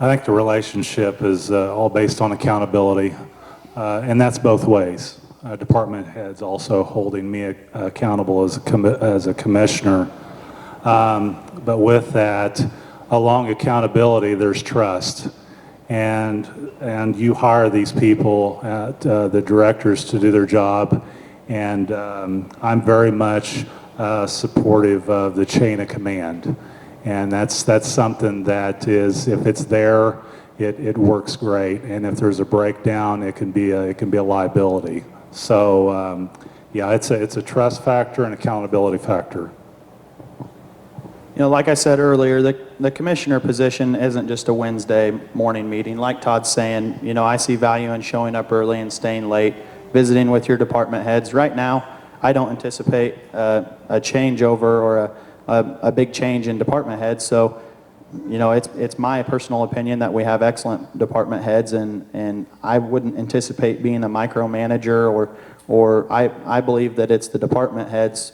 I think the relationship is all based on accountability, and that's both ways. Department heads also holding me accountable as a commissioner. But with that, along accountability, there's trust. And you hire these people, the directors, to do their job. And I'm very much supportive of the chain of command. And that's something that is, if it's there, it works great. And if there's a breakdown, it can be a liability. So yeah, it's a trust factor and accountability factor. You know, like I said earlier, the commissioner position isn't just a Wednesday morning meeting. Like Todd's saying, you know, I see value in showing up early and staying late, visiting with your department heads. Right now, I don't anticipate a changeover or a big change in department heads. So, you know, it's my personal opinion that we have excellent department heads, and I wouldn't anticipate being a micromanager, or I believe that it's the department head's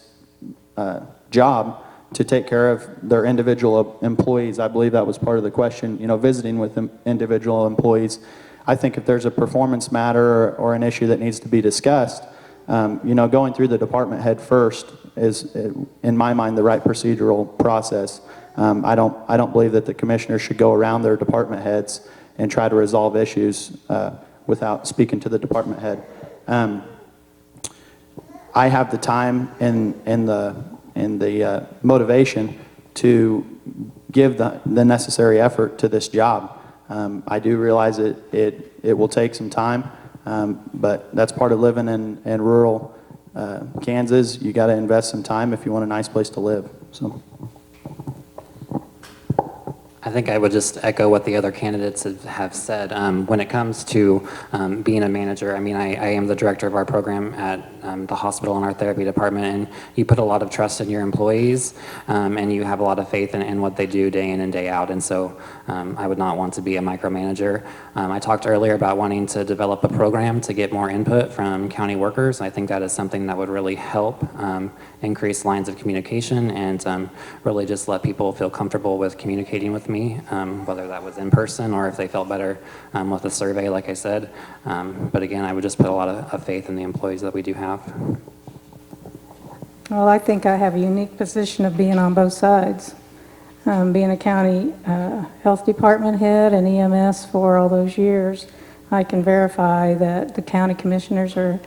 job to take care of their individual employees. I believe that was part of the question, you know, visiting with individual employees. I think if there's a performance matter or an issue that needs to be discussed, you know, going through the department head first is, in my mind, the right procedural process. I don't believe that the commissioners should go around their department heads and try to resolve issues without speaking to the department head. I have the time and the motivation to give the necessary effort to this job. I do realize it will take some time, but that's part of living in rural Kansas. You got to invest some time if you want a nice place to live. So. I think I would just echo what the other candidates have said. When it comes to being a manager, I mean, I am the director of our program at the hospital in our therapy department, and you put a lot of trust in your employees, and you have a lot of faith in what they do day in and day out, and so I would not want to be a micromanager. I talked earlier about wanting to develop a program to get more input from county workers. I think that is something that would really help increase lines of communication and really just let people feel comfortable with communicating with me, whether that was in person or if they felt better with a survey, like I said. But again, I would just put a lot of faith in the employees that we do have. Well, I think I have a unique position of being on both sides. Being a county health department head and EMS for all those years, I can verify that the county commissioners are,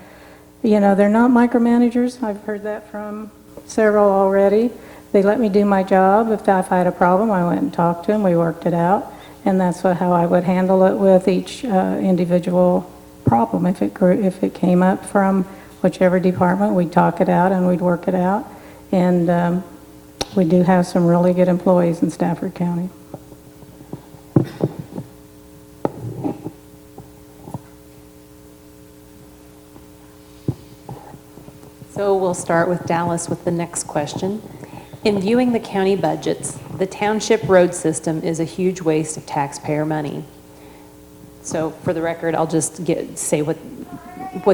you know, they're not micromanagers. I've heard that from several already. They let me do my job. If I had a problem, I went and talked to them. We worked it out. And that's how I would handle it with each individual problem. If it came up from whichever department, we'd talk it out and we'd work it out. And we do have some really good employees in Stafford County. So we'll start with Dallas with the next question. In viewing the county budgets, the township road system is a huge waste of taxpayer money. So for the record, I'll just say what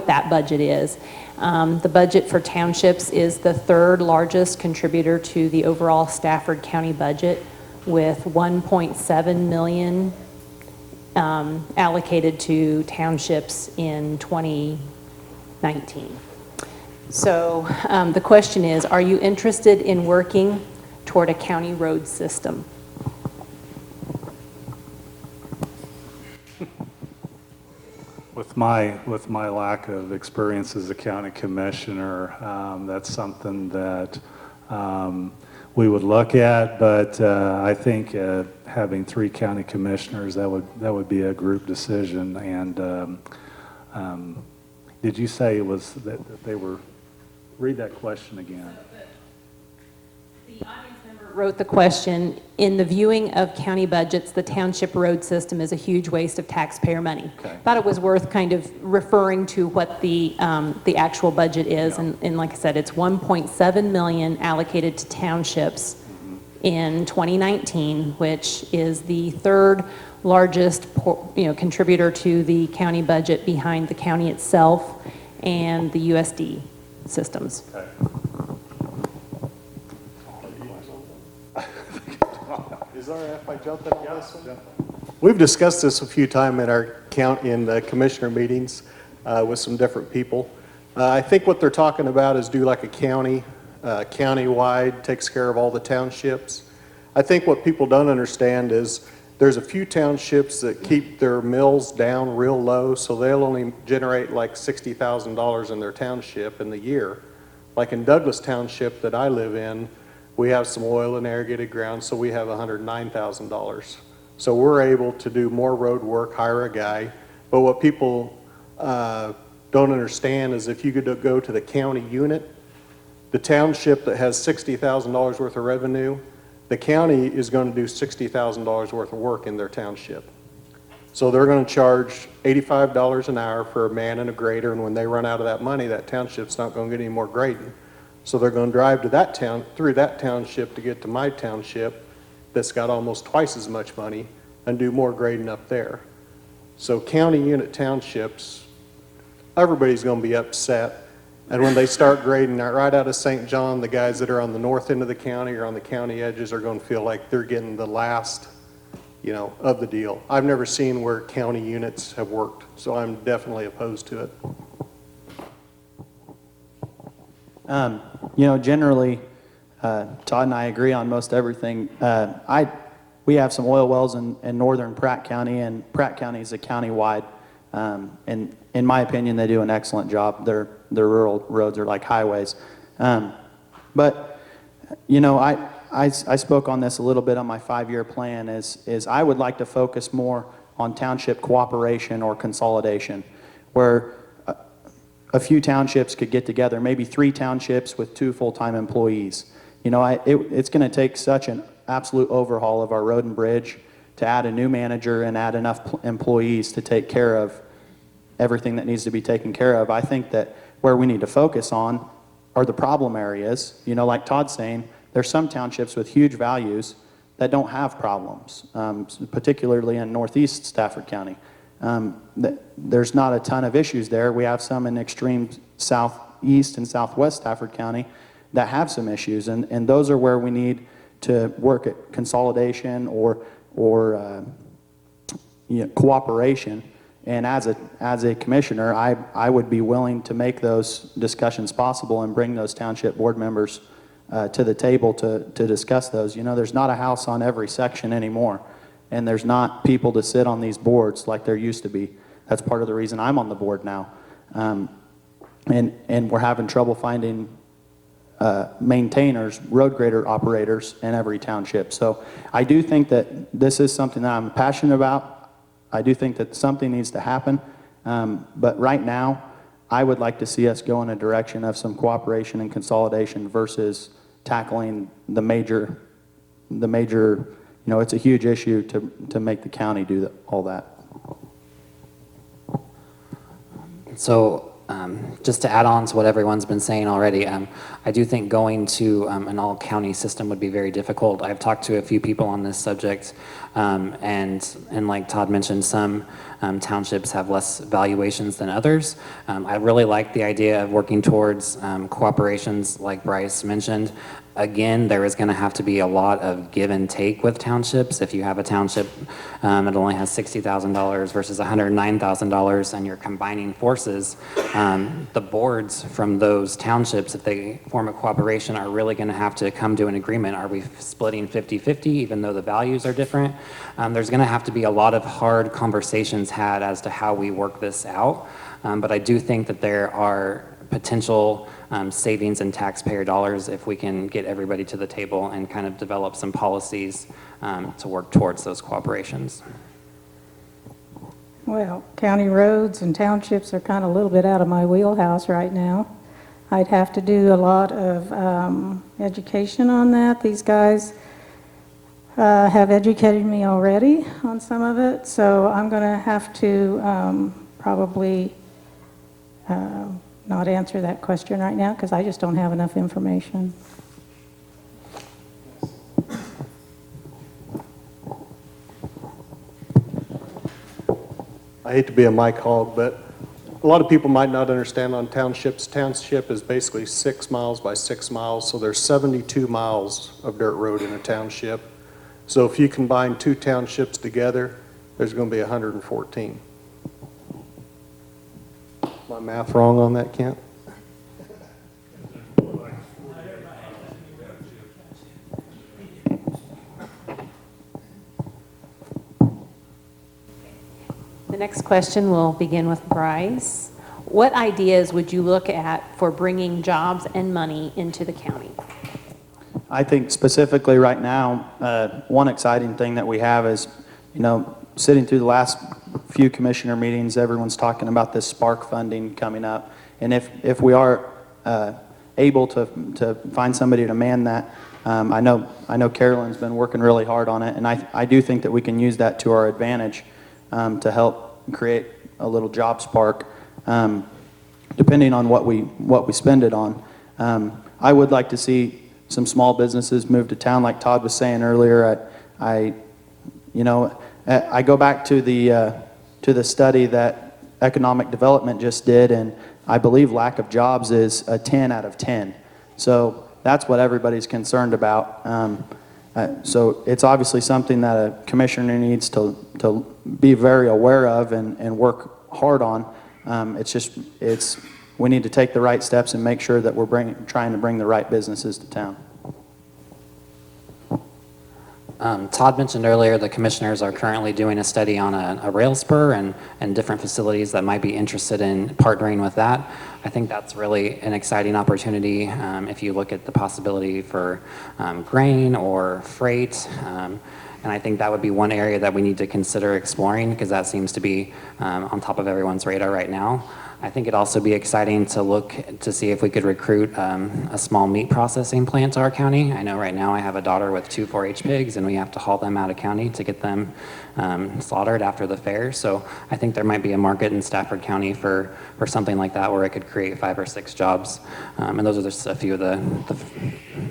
that budget is. The budget for townships is the third largest contributor to the overall Stafford County budget, with $1.7 million allocated to townships in 2019. So the question is, are you interested in working toward a county road system? With my lack of experience as a county commissioner, that's something that we would look at, but I think having 3 county commissioners, that would be a group decision. And did you say it was that they were? Read that question again. The audience member wrote the question, in the viewing of county budgets, the township road system is a huge waste of taxpayer money. Okay. Thought it was worth kind of referring to what the actual budget is, Yeah. and like I said, it's $1.7 million allocated to townships in 2019, which is the third largest contributor to the county budget behind the county itself and the USD systems. Okay. Is there if I jump in on this one? We've discussed this a few times in our commissioner meetings with some different people. I think what they're talking about is do like a county-wide, takes care of all the townships. I think what people don't understand is there's a few townships that keep their mills down real low, so they'll only generate like $60,000 in their township in the year. Like in Douglas Township that I live in, we have some oil and irrigated ground, so we have $109,000. So we're able to do more road work, hire a guy. But what people don't understand is if you could go to the county unit, the township that has $60,000 worth of revenue, the county is going to do $60,000 worth of work in their township. So they're going to charge $85 an hour for a man and a grader, and when they run out of that money, that township's not going to get any more grading. So they're going to drive to that town, through that township to get to my township that's got almost twice as much money and do more grading up there. So county unit townships, everybody's going to be upset. And when they start grading right out of St. John, the guys that are on the north end of the county or on the county edges are going to feel like they're getting the last, of the deal. I've never seen where county units have worked, so I'm definitely opposed to it. Generally, Todd and I agree on most everything. We have some oil wells in northern Pratt County, and Pratt County is a county-wide. And in my opinion, they do an excellent job. Their rural roads are like highways. But I spoke on this a little bit on my 5-year plan. Is I would like to focus more on township cooperation or consolidation, where a few townships could get together, maybe 3 townships with 2 full-time employees. It's going to take such absolute overhaul of our road and bridge, to add a new manager and add enough employees to take care of everything that needs to be taken care of. I think that where we need to focus on are the problem areas. You know, like Todd's saying, there's some townships with huge values that don't have problems, particularly in northeast Stafford County. There's not a ton of issues there. We have some in extreme southeast and southwest Stafford County that have some issues, and those are where we need to work at consolidation or cooperation. And as a commissioner, I would be willing to make those discussions possible and bring those township board members to the table to discuss those. You know, there's not a house on every section anymore, and there's not people to sit on these boards like there used to be. That's part of the reason I'm on the board now. And we're having trouble finding maintainers, road grader operators in every township. So I do think that this is something that I'm passionate about. I do think that something needs to happen. But right now, I would like to see us go in a direction of some cooperation and consolidation versus tackling the major, you know, it's a huge issue to make the county do all that. So just to add on to what everyone's been saying already, I do think going to an all-county system would be very difficult. I've talked to a few people on this subject, and like Todd mentioned, some townships have less valuations than others. I really like the idea of working towards cooperations like Bryce mentioned. Again, there is going to have to be a lot of give and take with townships. If you have a township that only has $60,000 versus $109,000 and you're combining forces, the boards from those townships, if they form a cooperation, are really going to have to come to an agreement. Are we splitting 50-50 even though the values are different? There's going to have to be a lot of hard conversations had as to how we work this out. But I do think that there are potential savings in taxpayer dollars if we can get everybody to the table and kind of develop some policies to work towards those cooperations. Well, county roads and townships are kind of a little bit out of my wheelhouse right now. I'd have to do a lot of education on that. These guys have educated me already on some of it, so I'm going to have to probably not answer that question right now because I just don't have enough information. I hate to be a mic hog, but a lot of people might not understand on townships. Township is basically 6 miles by 6 miles, so there's 72 miles of dirt road in a township. So if you combine 2 townships together, there's going to be 114. My math wrong on that, Kent? The next question will begin with Bryce. What ideas would you look at for bringing jobs and money into the county? I think specifically right now, one exciting thing that we have is, you know, sitting through the last few commissioner meetings, everyone's talking about this spark funding coming up. And if we are able to find somebody to man that, I know Carolyn's been working really hard on it, and I do think that we can use that to our advantage to help create a little job spark, depending on what we spend it on. I would like to see some small businesses move to town, like Todd was saying earlier. I go back to the study that economic development just did, and I believe lack of jobs is a 10 out of 10. So that's what everybody's concerned about. So it's obviously something that a commissioner needs to be very aware of and work hard on. We need to take the right steps and make sure that we're trying to bring the right businesses to town. Todd mentioned earlier the commissioners are currently doing a study on a rail spur and different facilities that might be interested in partnering with that. I think that's really an exciting opportunity if you look at the possibility for grain or freight. And I think that would be one area that we need to consider exploring because that seems to be on top of everyone's radar right now. I think it'd also be exciting to look to see if we could recruit a small meat processing plant to our county. I know right now I have a daughter with 2 4-H pigs, and we have to haul them out of county to get them slaughtered after the fair. So I think there might be a market in Stafford County for something like that where it could create 5 or 6 jobs. And those are just a few of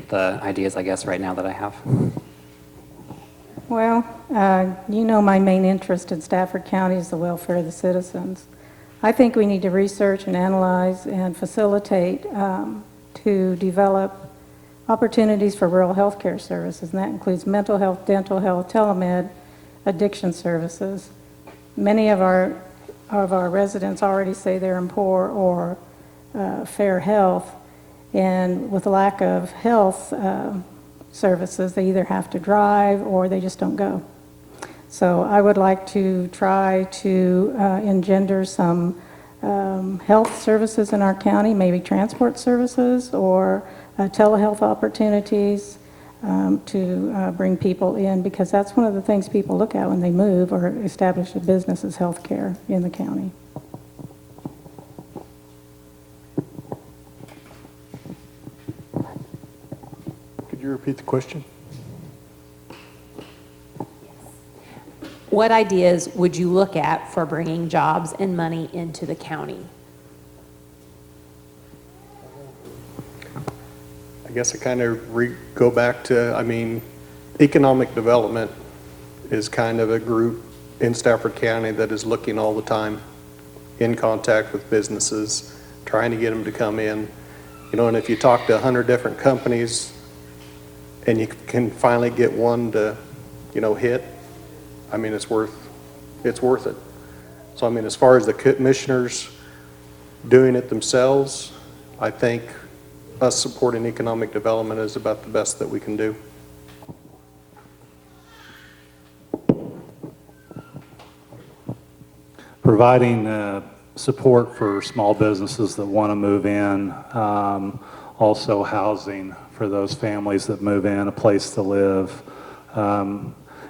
the ideas, I guess, right now that I have. Well, you know my main interest in Stafford County is the welfare of the citizens. I think we need to research and analyze and facilitate to develop opportunities for rural health care services, and that includes mental health, dental health, telemed, addiction services. Many of our residents already say they're in poor or fair health, and with a lack of health services, they either have to drive or they just don't go. So I would like to try to engender some health services in our county, maybe transport services or telehealth opportunities to bring people in, because that's one of the things people look at when they move or establish a business is health care in the county. Could you repeat the question? What ideas would you look at for bringing jobs and money into the county? I guess I kind of go back to, I mean, economic development is kind of a group in Stafford County that is looking all the time, in contact with businesses, trying to get them to come in. You know, and if you talk to 100 different companies and you can finally get one to, you know, hit, I mean, it's worth it. So, I mean, as far as the commissioners doing it themselves, I think us supporting economic development is about the best that we can do. Providing support for small businesses that want to move in, also housing for those families that move in, a place to live,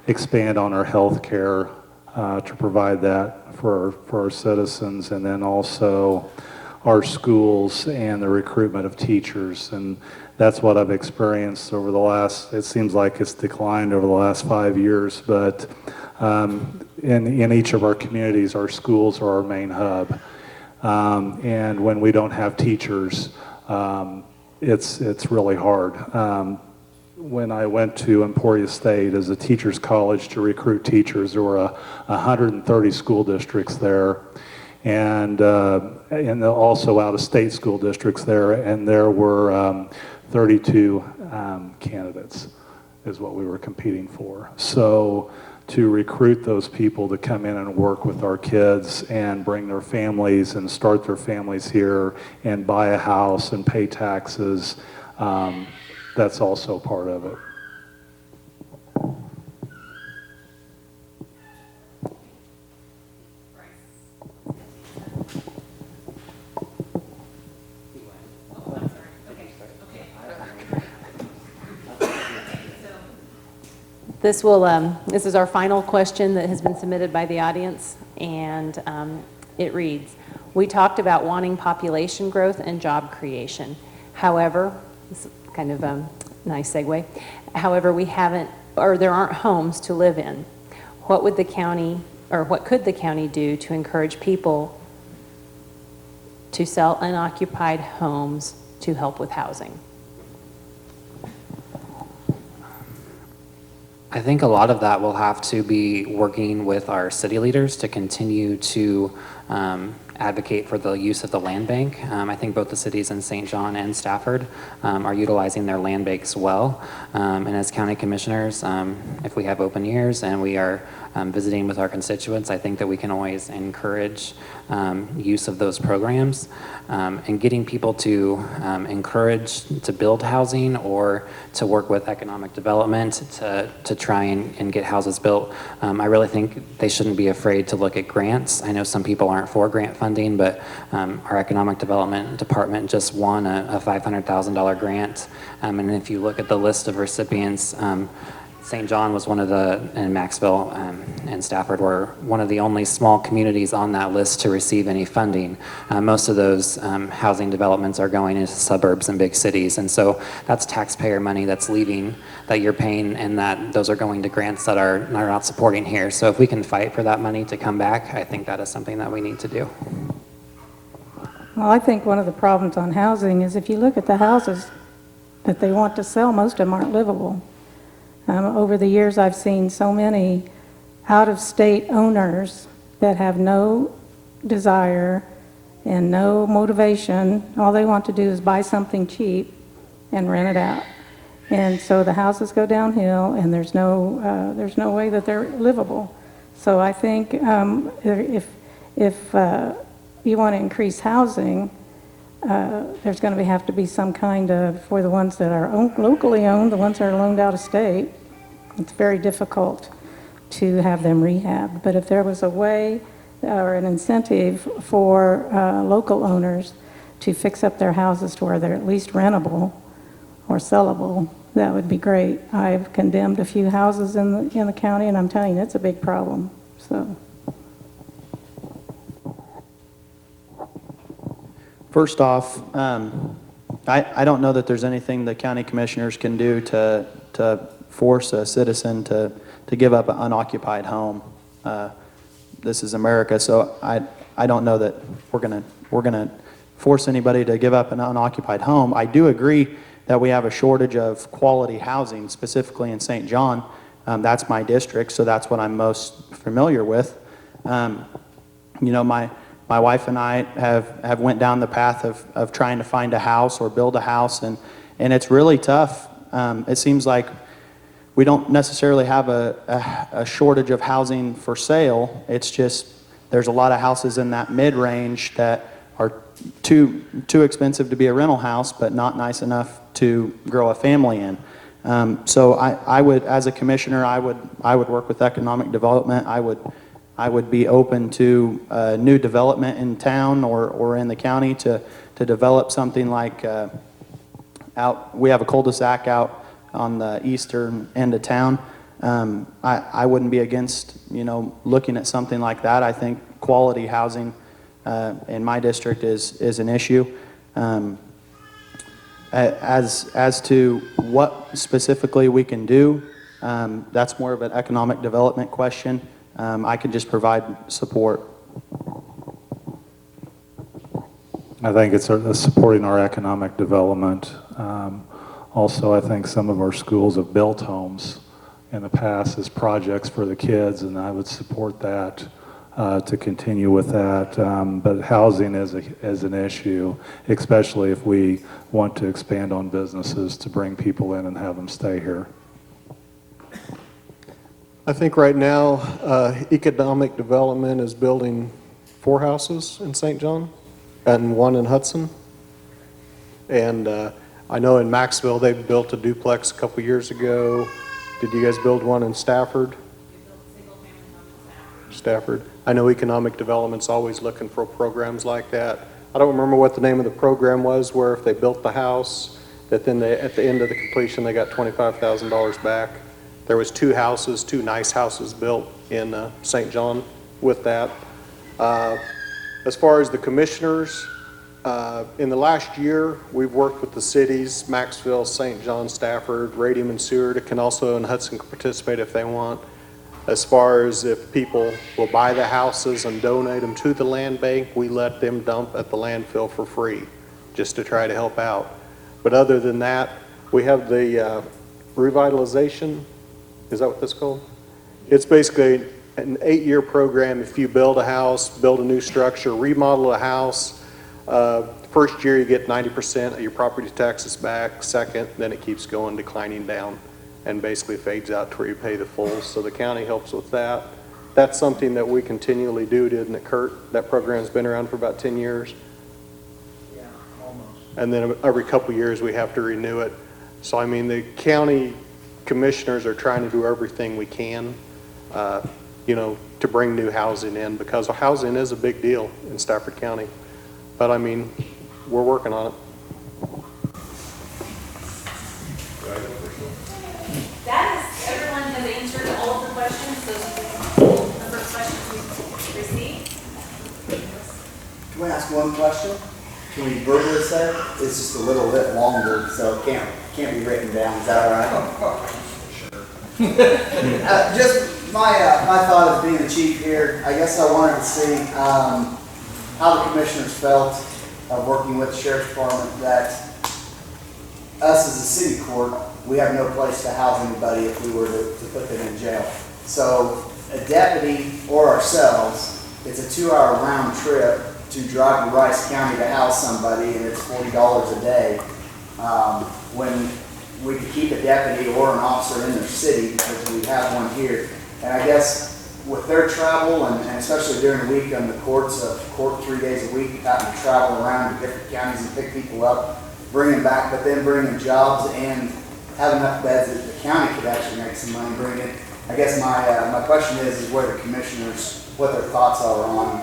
expand on our health care to provide that for our citizens, and then also our schools and the recruitment of teachers. And that's what I've experienced over the last, it seems like it's declined over the last 5 years, but in each of our communities, our schools are our main hub. And when we don't have teachers, it's really hard. When I went to Emporia State as a teacher's college to recruit teachers, there were 130 school districts there, and also out-of-state school districts there, and there were 32 candidates is what we were competing for. So to recruit those people to come in and work with our kids and bring their families and start their families here and buy a house and pay taxes, that's also part of it. This is our final question that has been submitted by the audience, and it reads, we talked about wanting population growth and job creation. However, this is kind of a nice segue. However, we haven't, or there aren't homes to live in. What would the county, or what could the county do to encourage people to sell unoccupied homes to help with housing? I think a lot of that will have to be working with our city leaders to continue to advocate for the use of the land bank. I think both the cities in St. John and Stafford are utilizing their land banks well. And as county commissioners, if we have open ears and we are visiting with our constituents, I think that we can always encourage use of those programs and getting people to encourage to build housing or to work with economic development to try and get houses built. I really think they shouldn't be afraid to look at grants. I know some people aren't for grant funding, but our economic development department just won a $500,000 grant. And if you look at the list of recipients, St. John was one of the, and Maxville and Stafford were one of the only small communities on that list to receive any funding. Most of those housing developments are going into suburbs and big cities, and so that's taxpayer money that's leaving, that you're paying, and that those are going to grants that are not supporting here. So if we can fight for that money to come back, I think that is something that we need to do. Well, I think one of the problems on housing is if you look at the houses that they want to sell, most of them aren't livable. Over the years, I've seen so many out-of-state owners that have no desire and no motivation. All they want to do is buy something cheap and rent it out. And so the houses go downhill, and there's no way that they're livable. So I think if you want to increase housing, there's going to have to be some kind of, for the ones that are locally owned, the ones that are loaned out of state, it's very difficult to have them rehabbed. But if there was a way or an incentive for local owners to fix up their houses to where they're at least rentable or sellable, that would be great. I've condemned a few houses in the county, and I'm telling you, it's a big problem. So. First off, I don't know that there's anything the county commissioners can do to force a citizen to give up an unoccupied home. This is America, so I don't know that we're gonna force anybody to give up an unoccupied home. I do agree that we have a shortage of quality housing, specifically in St. John. That's my district, so that's what I'm most familiar with. My wife and I have went down the path of trying to find a house or build a house, and it's really tough. It seems like we don't necessarily have a shortage of housing for sale. It's just there's a lot of houses in that mid-range that are too expensive to be a rental house, but not nice enough to grow a family in. So I would, as a commissioner, I would work with economic development. I would be open to new development in town or in the county to develop something like we have a cul-de-sac out on the eastern end of town. I wouldn't be against looking at something like that. I think quality housing in my district is an issue. As to what specifically we can do, that's more of an economic development question. I can just provide support. I think it's supporting our economic development. Also, I think some of our schools have built homes in the past as projects for the kids, and I would support that to continue with that. But housing is an issue, especially if we want to expand on businesses to bring people in and have them stay here. I think right now, economic development is building 4 houses in St. John and 1 in Hudson. And I know in Maxville, they built a duplex a couple years ago. Did you guys build one in Stafford? Stafford. I know economic development's always looking for programs like that. I don't remember what the name of the program was, where if they built the house, that then at the end of the completion, they got $25,000 back. There was 2 houses, 2 nice houses built in St. John with that. As far as the commissioners, in the last year, we've worked with the cities, Maxville, St. John, Stafford, Radium and Seward, can also, and Hudson can participate if they want. As far as if people will buy the houses and donate them to the land bank, we let them dump at the landfill for free, just to try to help out. But other than that, we have the revitalization. Is that what that's called? It's basically an 8-year program. If you build a house, build a new structure, remodel a house, first year you get 90% of your property taxes back. Second, then it keeps going, declining down, and basically fades out to where you pay the full. So the county helps with that. That's something that we continually do, didn't it, Kurt? That program's been around for about 10 years. Yeah, almost. And then every couple years we have to renew it. So I mean, the county commissioners are trying to do everything we can, to bring new housing in, because housing is a big deal in Stafford County. But I mean, we're working on it. That is everyone Can we ask one question? Can we verbally say it? It's just a little bit longer, so it can't be written down. Is that all right? Just my thought as being the chief here, I guess I wanted to see how the commissioners felt of working with the sheriff's department, that us as a city court, we have no place to house anybody if we were to put them in jail. So a deputy or ourselves, it's a 2-hour round trip to drive to Rice County to house somebody, and it's $40 a day. When we could keep a deputy or an officer in their city, because we have one here. And I guess with their travel, and especially during the week on the court 3 days a week, having to travel around to different counties and pick people up, bring them back, but then bring in jobs and have enough beds that the county could actually make some money bring it. I guess my question is where the commissioners, what their thoughts are on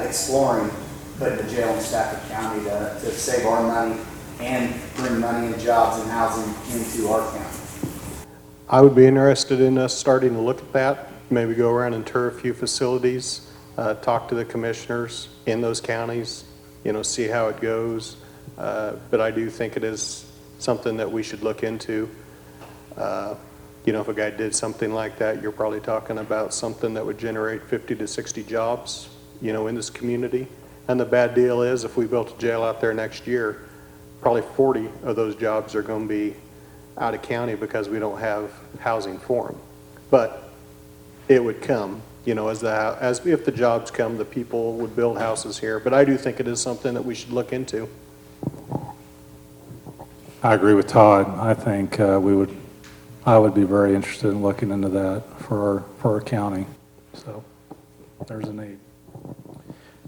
exploring putting the jail in Stafford County to save our money and bring money and jobs and housing into our county. I would be interested in us starting to look at that, maybe go around and tour a few facilities, talk to the commissioners in those counties, see how it goes. But I do think it is something that we should look into. If a guy did something like that, you're probably talking about something that would generate 50 to 60 jobs, in this community. And the bad deal is, if we built a jail out there next year, probably 40 of those jobs are going to be out of county because we don't have housing for them. But it would come, as if the jobs come, the people would build houses here. But I do think it is something that we should look into. I agree with Todd. I think I would be very interested in looking into that for our county. So there's a need.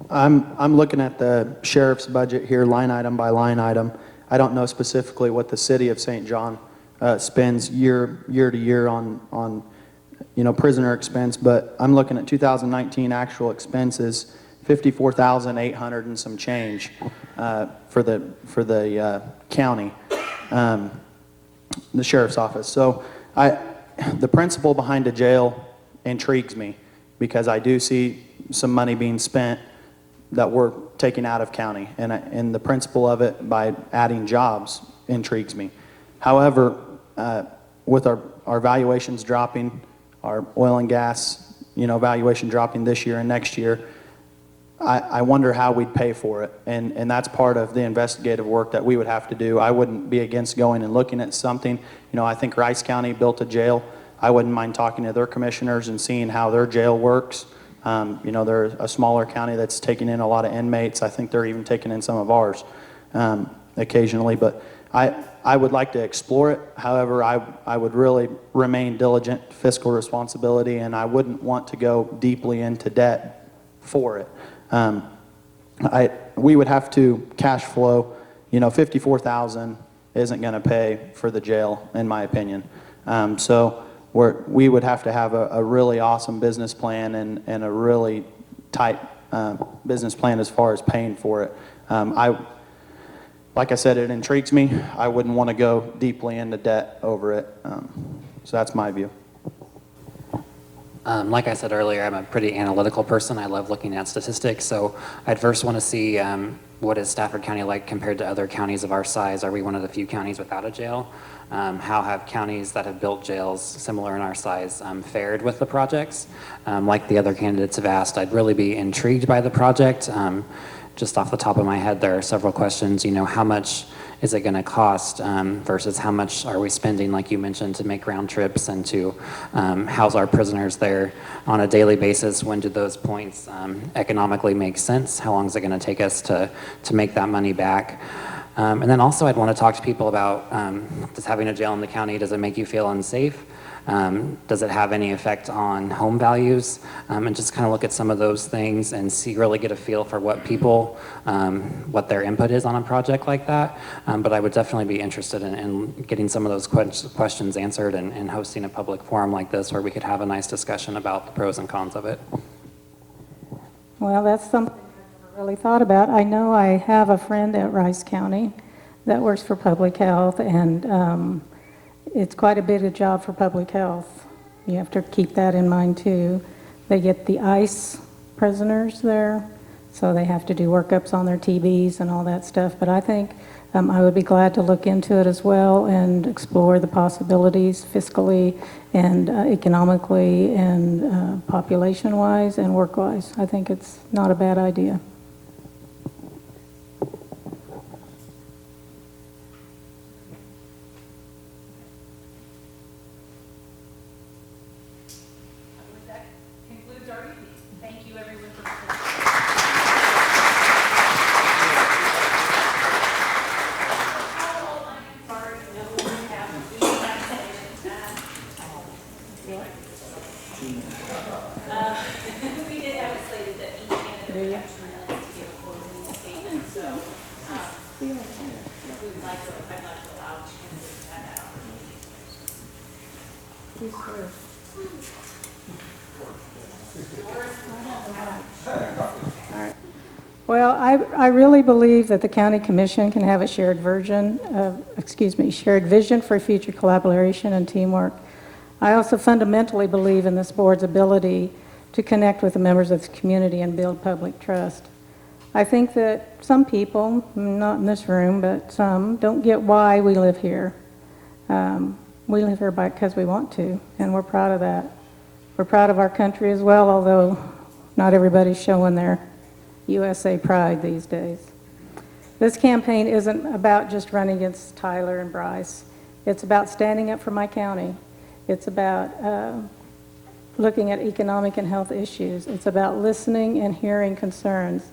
I'm looking at the sheriff's budget here, line item by line item. I don't know specifically what the city of St. John spends year to year on prisoner expense, but I'm looking at 2019 actual expenses, 54,800 and some change for the county, the sheriff's office. So the principle behind a jail intrigues me, because I do see some money being spent that we're taking out of county, and the principle of it by adding jobs intrigues me. However, with our valuations dropping, our oil and gas, valuation dropping this year and next year, I wonder how we'd pay for it, and that's part of the investigative work that we would have to do. I wouldn't be against going and looking at something. I think Rice County built a jail. I wouldn't mind talking to their commissioners and seeing how their jail works. They're a smaller county that's taking in a lot of inmates. I think they're even taking in some of ours occasionally. But I would like to explore it. However, I would really remain diligent, fiscal responsibility, and I wouldn't want to go deeply into debt for it. We would have to cash flow. 54,000 isn't going to pay for the jail, in my opinion. So we would have to have a really awesome business plan and a really tight business plan as far as paying for it. Like I said, it intrigues me. I wouldn't want to go deeply into debt over it. So that's my view. Like I said earlier, I'm a pretty analytical person. I love looking at statistics. So I'd first want to see what is Stafford County like compared to other counties of our size. Are we one of the few counties without a jail? How have counties that have built jails similar in our size fared with the projects? Like the other candidates have asked, I'd really be intrigued by the project. Just off the top of my head, there are several questions. How much is it going to cost versus how much are we spending, like you mentioned, to make round trips and to house our prisoners there on a daily basis? When do those points economically make sense? How long is it going to take us to make that money back? And then also I'd want to talk to people about does having a jail in the county, does it make you feel unsafe? Does it have any effect on home values? And just kind of look at some of those things and really get a feel for what people, what their input is on a project like that. But I would definitely be interested in getting some of those questions answered and hosting a public forum like this where we could have a nice discussion about the pros and cons of it. Well, that's something I never really thought about. I know I have a friend at Rice County that works for public health, and it's quite a bit of job for public health. You have to keep that in mind too. They get the ICE prisoners there, so they have to do workups on their TVs and all that stuff. But I think I would be glad to look into it as well and explore the possibilities fiscally and economically and population-wise and work-wise. I think it's not a bad idea. That concludes our evening. Thank you, everyone, for Sorry, no, we have we did have it slated that each candidate would have 2 minutes to give a closing statement, so we would like to, I'd like to allow each candidate to have that opportunity. Well, I really believe that the county commission can have a shared shared vision for future collaboration and teamwork. I also fundamentally believe in this board's ability to connect with the members of the community and build public trust. I think that some people, not in this room, but some, don't get why we live here. We live here because we want to, and we're proud of that. We're proud of our country as well, although not everybody's showing their USA pride these days. This campaign isn't about just running against Tyler and Bryce. It's about standing up for my county. It's about looking at economic and health issues. It's about listening and hearing concerns.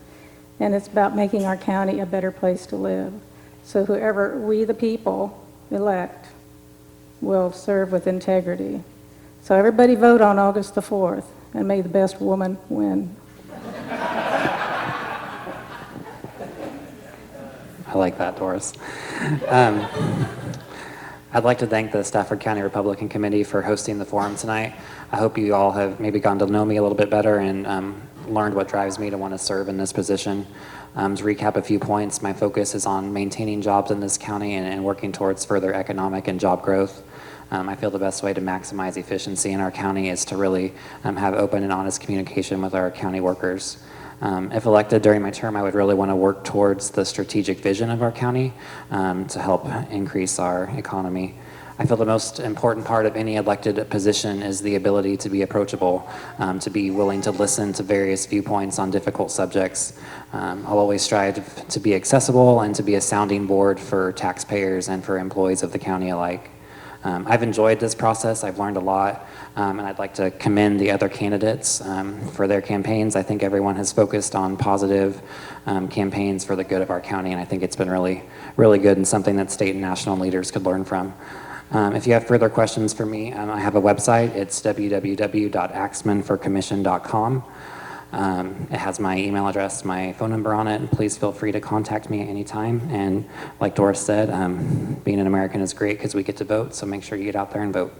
And it's about making our county a better place to live. So whoever we, the people, elect will serve with integrity. So everybody vote on August the 4th, and may the best woman win. I like that, Doris. I'd like to thank the Stafford County Republican Committee for hosting the forum tonight. I hope you all have maybe gotten to know me a little bit better and learned what drives me to want to serve in this position. To recap a few points, my focus is on maintaining jobs in this county and working towards further economic and job growth. I feel the best way to maximize efficiency in our county is to really have open and honest communication with our county workers. If elected during my term, I would really want to work towards the strategic vision of our county to help increase our economy. I feel the most important part of any elected position is the ability to be approachable, to be willing to listen to various viewpoints on difficult subjects. I'll always strive to be accessible and to be a sounding board for taxpayers and for employees of the county alike. I've enjoyed this process. I've learned a lot, and I'd like to commend the other candidates for their campaigns. I think everyone has focused on positive campaigns for the good of our county, and I think it's been really, really good and something that state and national leaders could learn from. If you have further questions for me, I have a website. It's www.axmanforcommission.com. It has my email address, my phone number on it, and please feel free to contact me at any time. And like Doris said, being an American is great because we get to vote, so make sure you get out there and vote.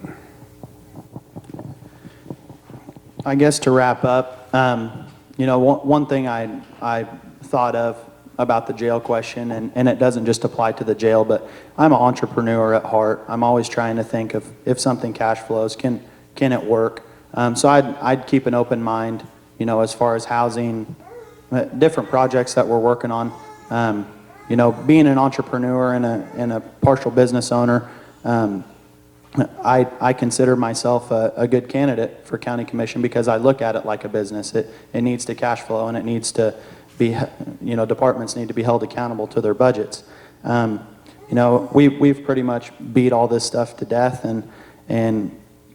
I guess to wrap up, one thing I thought of about the jail question, and it doesn't just apply to the jail, but I'm an entrepreneur at heart. I'm always trying to think of if something cash flows, can it work? So I'd keep an open mind, as far as housing, different projects that we're working on. Being an entrepreneur and a partial business owner, I consider myself a good candidate for county commission because I look at it like a business. It needs to cash flow, and it needs to be, departments need to be held accountable to their budgets. We've pretty much beat all this stuff to death, and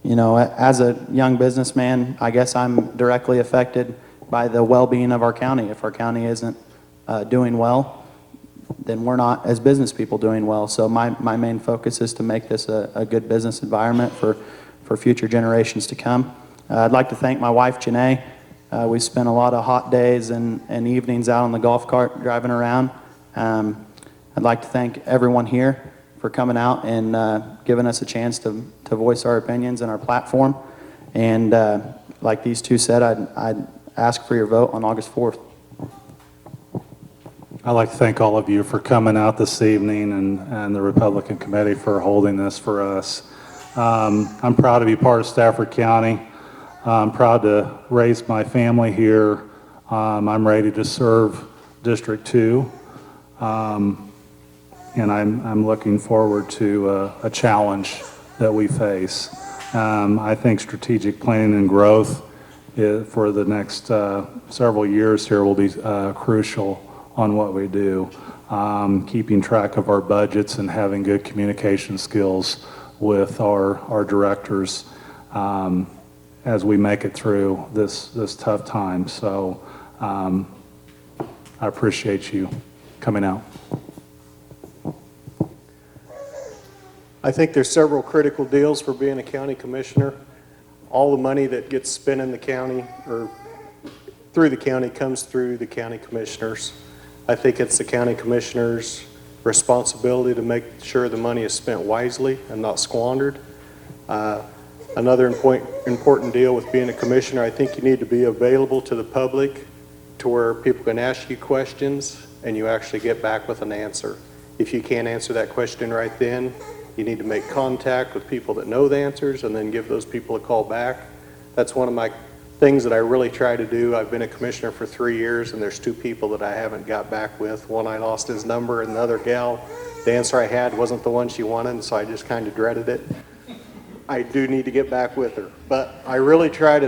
as a young businessman, I guess I'm directly affected by the well-being of our county. If our county isn't doing well, then we're not, as business people, doing well. So my main focus is to make this a good business environment for future generations to come. I'd like to thank my wife, Janae. We spent a lot of hot days and evenings out on the golf cart driving around. I'd like to thank everyone here for coming out and giving us a chance to voice our opinions and our platform. And like these two said, I'd ask for your vote on August 4th. I'd like to thank all of you for coming out this evening and the Republican Committee for holding this for us. I'm proud to be part of Stafford County. I'm proud to raise my family here. I'm ready to serve District 2, and I'm looking forward to a challenge that we face. I think strategic planning and growth for the next several years here will be crucial on what we do. Keeping track of our budgets and having good communication skills with our directors as we make it through this tough time. So I appreciate you coming out. I think there's several critical deals for being a county commissioner. All the money that gets spent in the county or through the county comes through the county commissioners. I think it's the county commissioners' responsibility to make sure the money is spent wisely and not squandered. Another important deal with being a commissioner, I think you need to be available to the public to where people can ask you questions and you actually get back with an answer. If you can't answer that question right then, you need to make contact with people that know the answers and then give those people a call back. That's one of my things that I really try to do. I've been a commissioner for 3 years and there's 2 people that I haven't got back with. One, I lost his number, and the other gal, the answer I had wasn't the one she wanted, so I just kind of dreaded it. I do need to get back with her, but I really try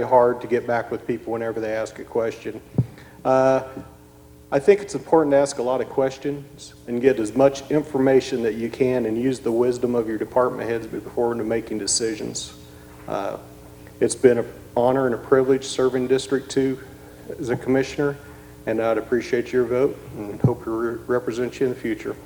hard to get back with people whenever they ask a question. I think it's important to ask a lot of questions and get as much information that you can and use the wisdom of your department heads before making decisions. It's been an honor and a privilege serving District 2 as a commissioner, and I'd appreciate your vote and hope to represent you in the future.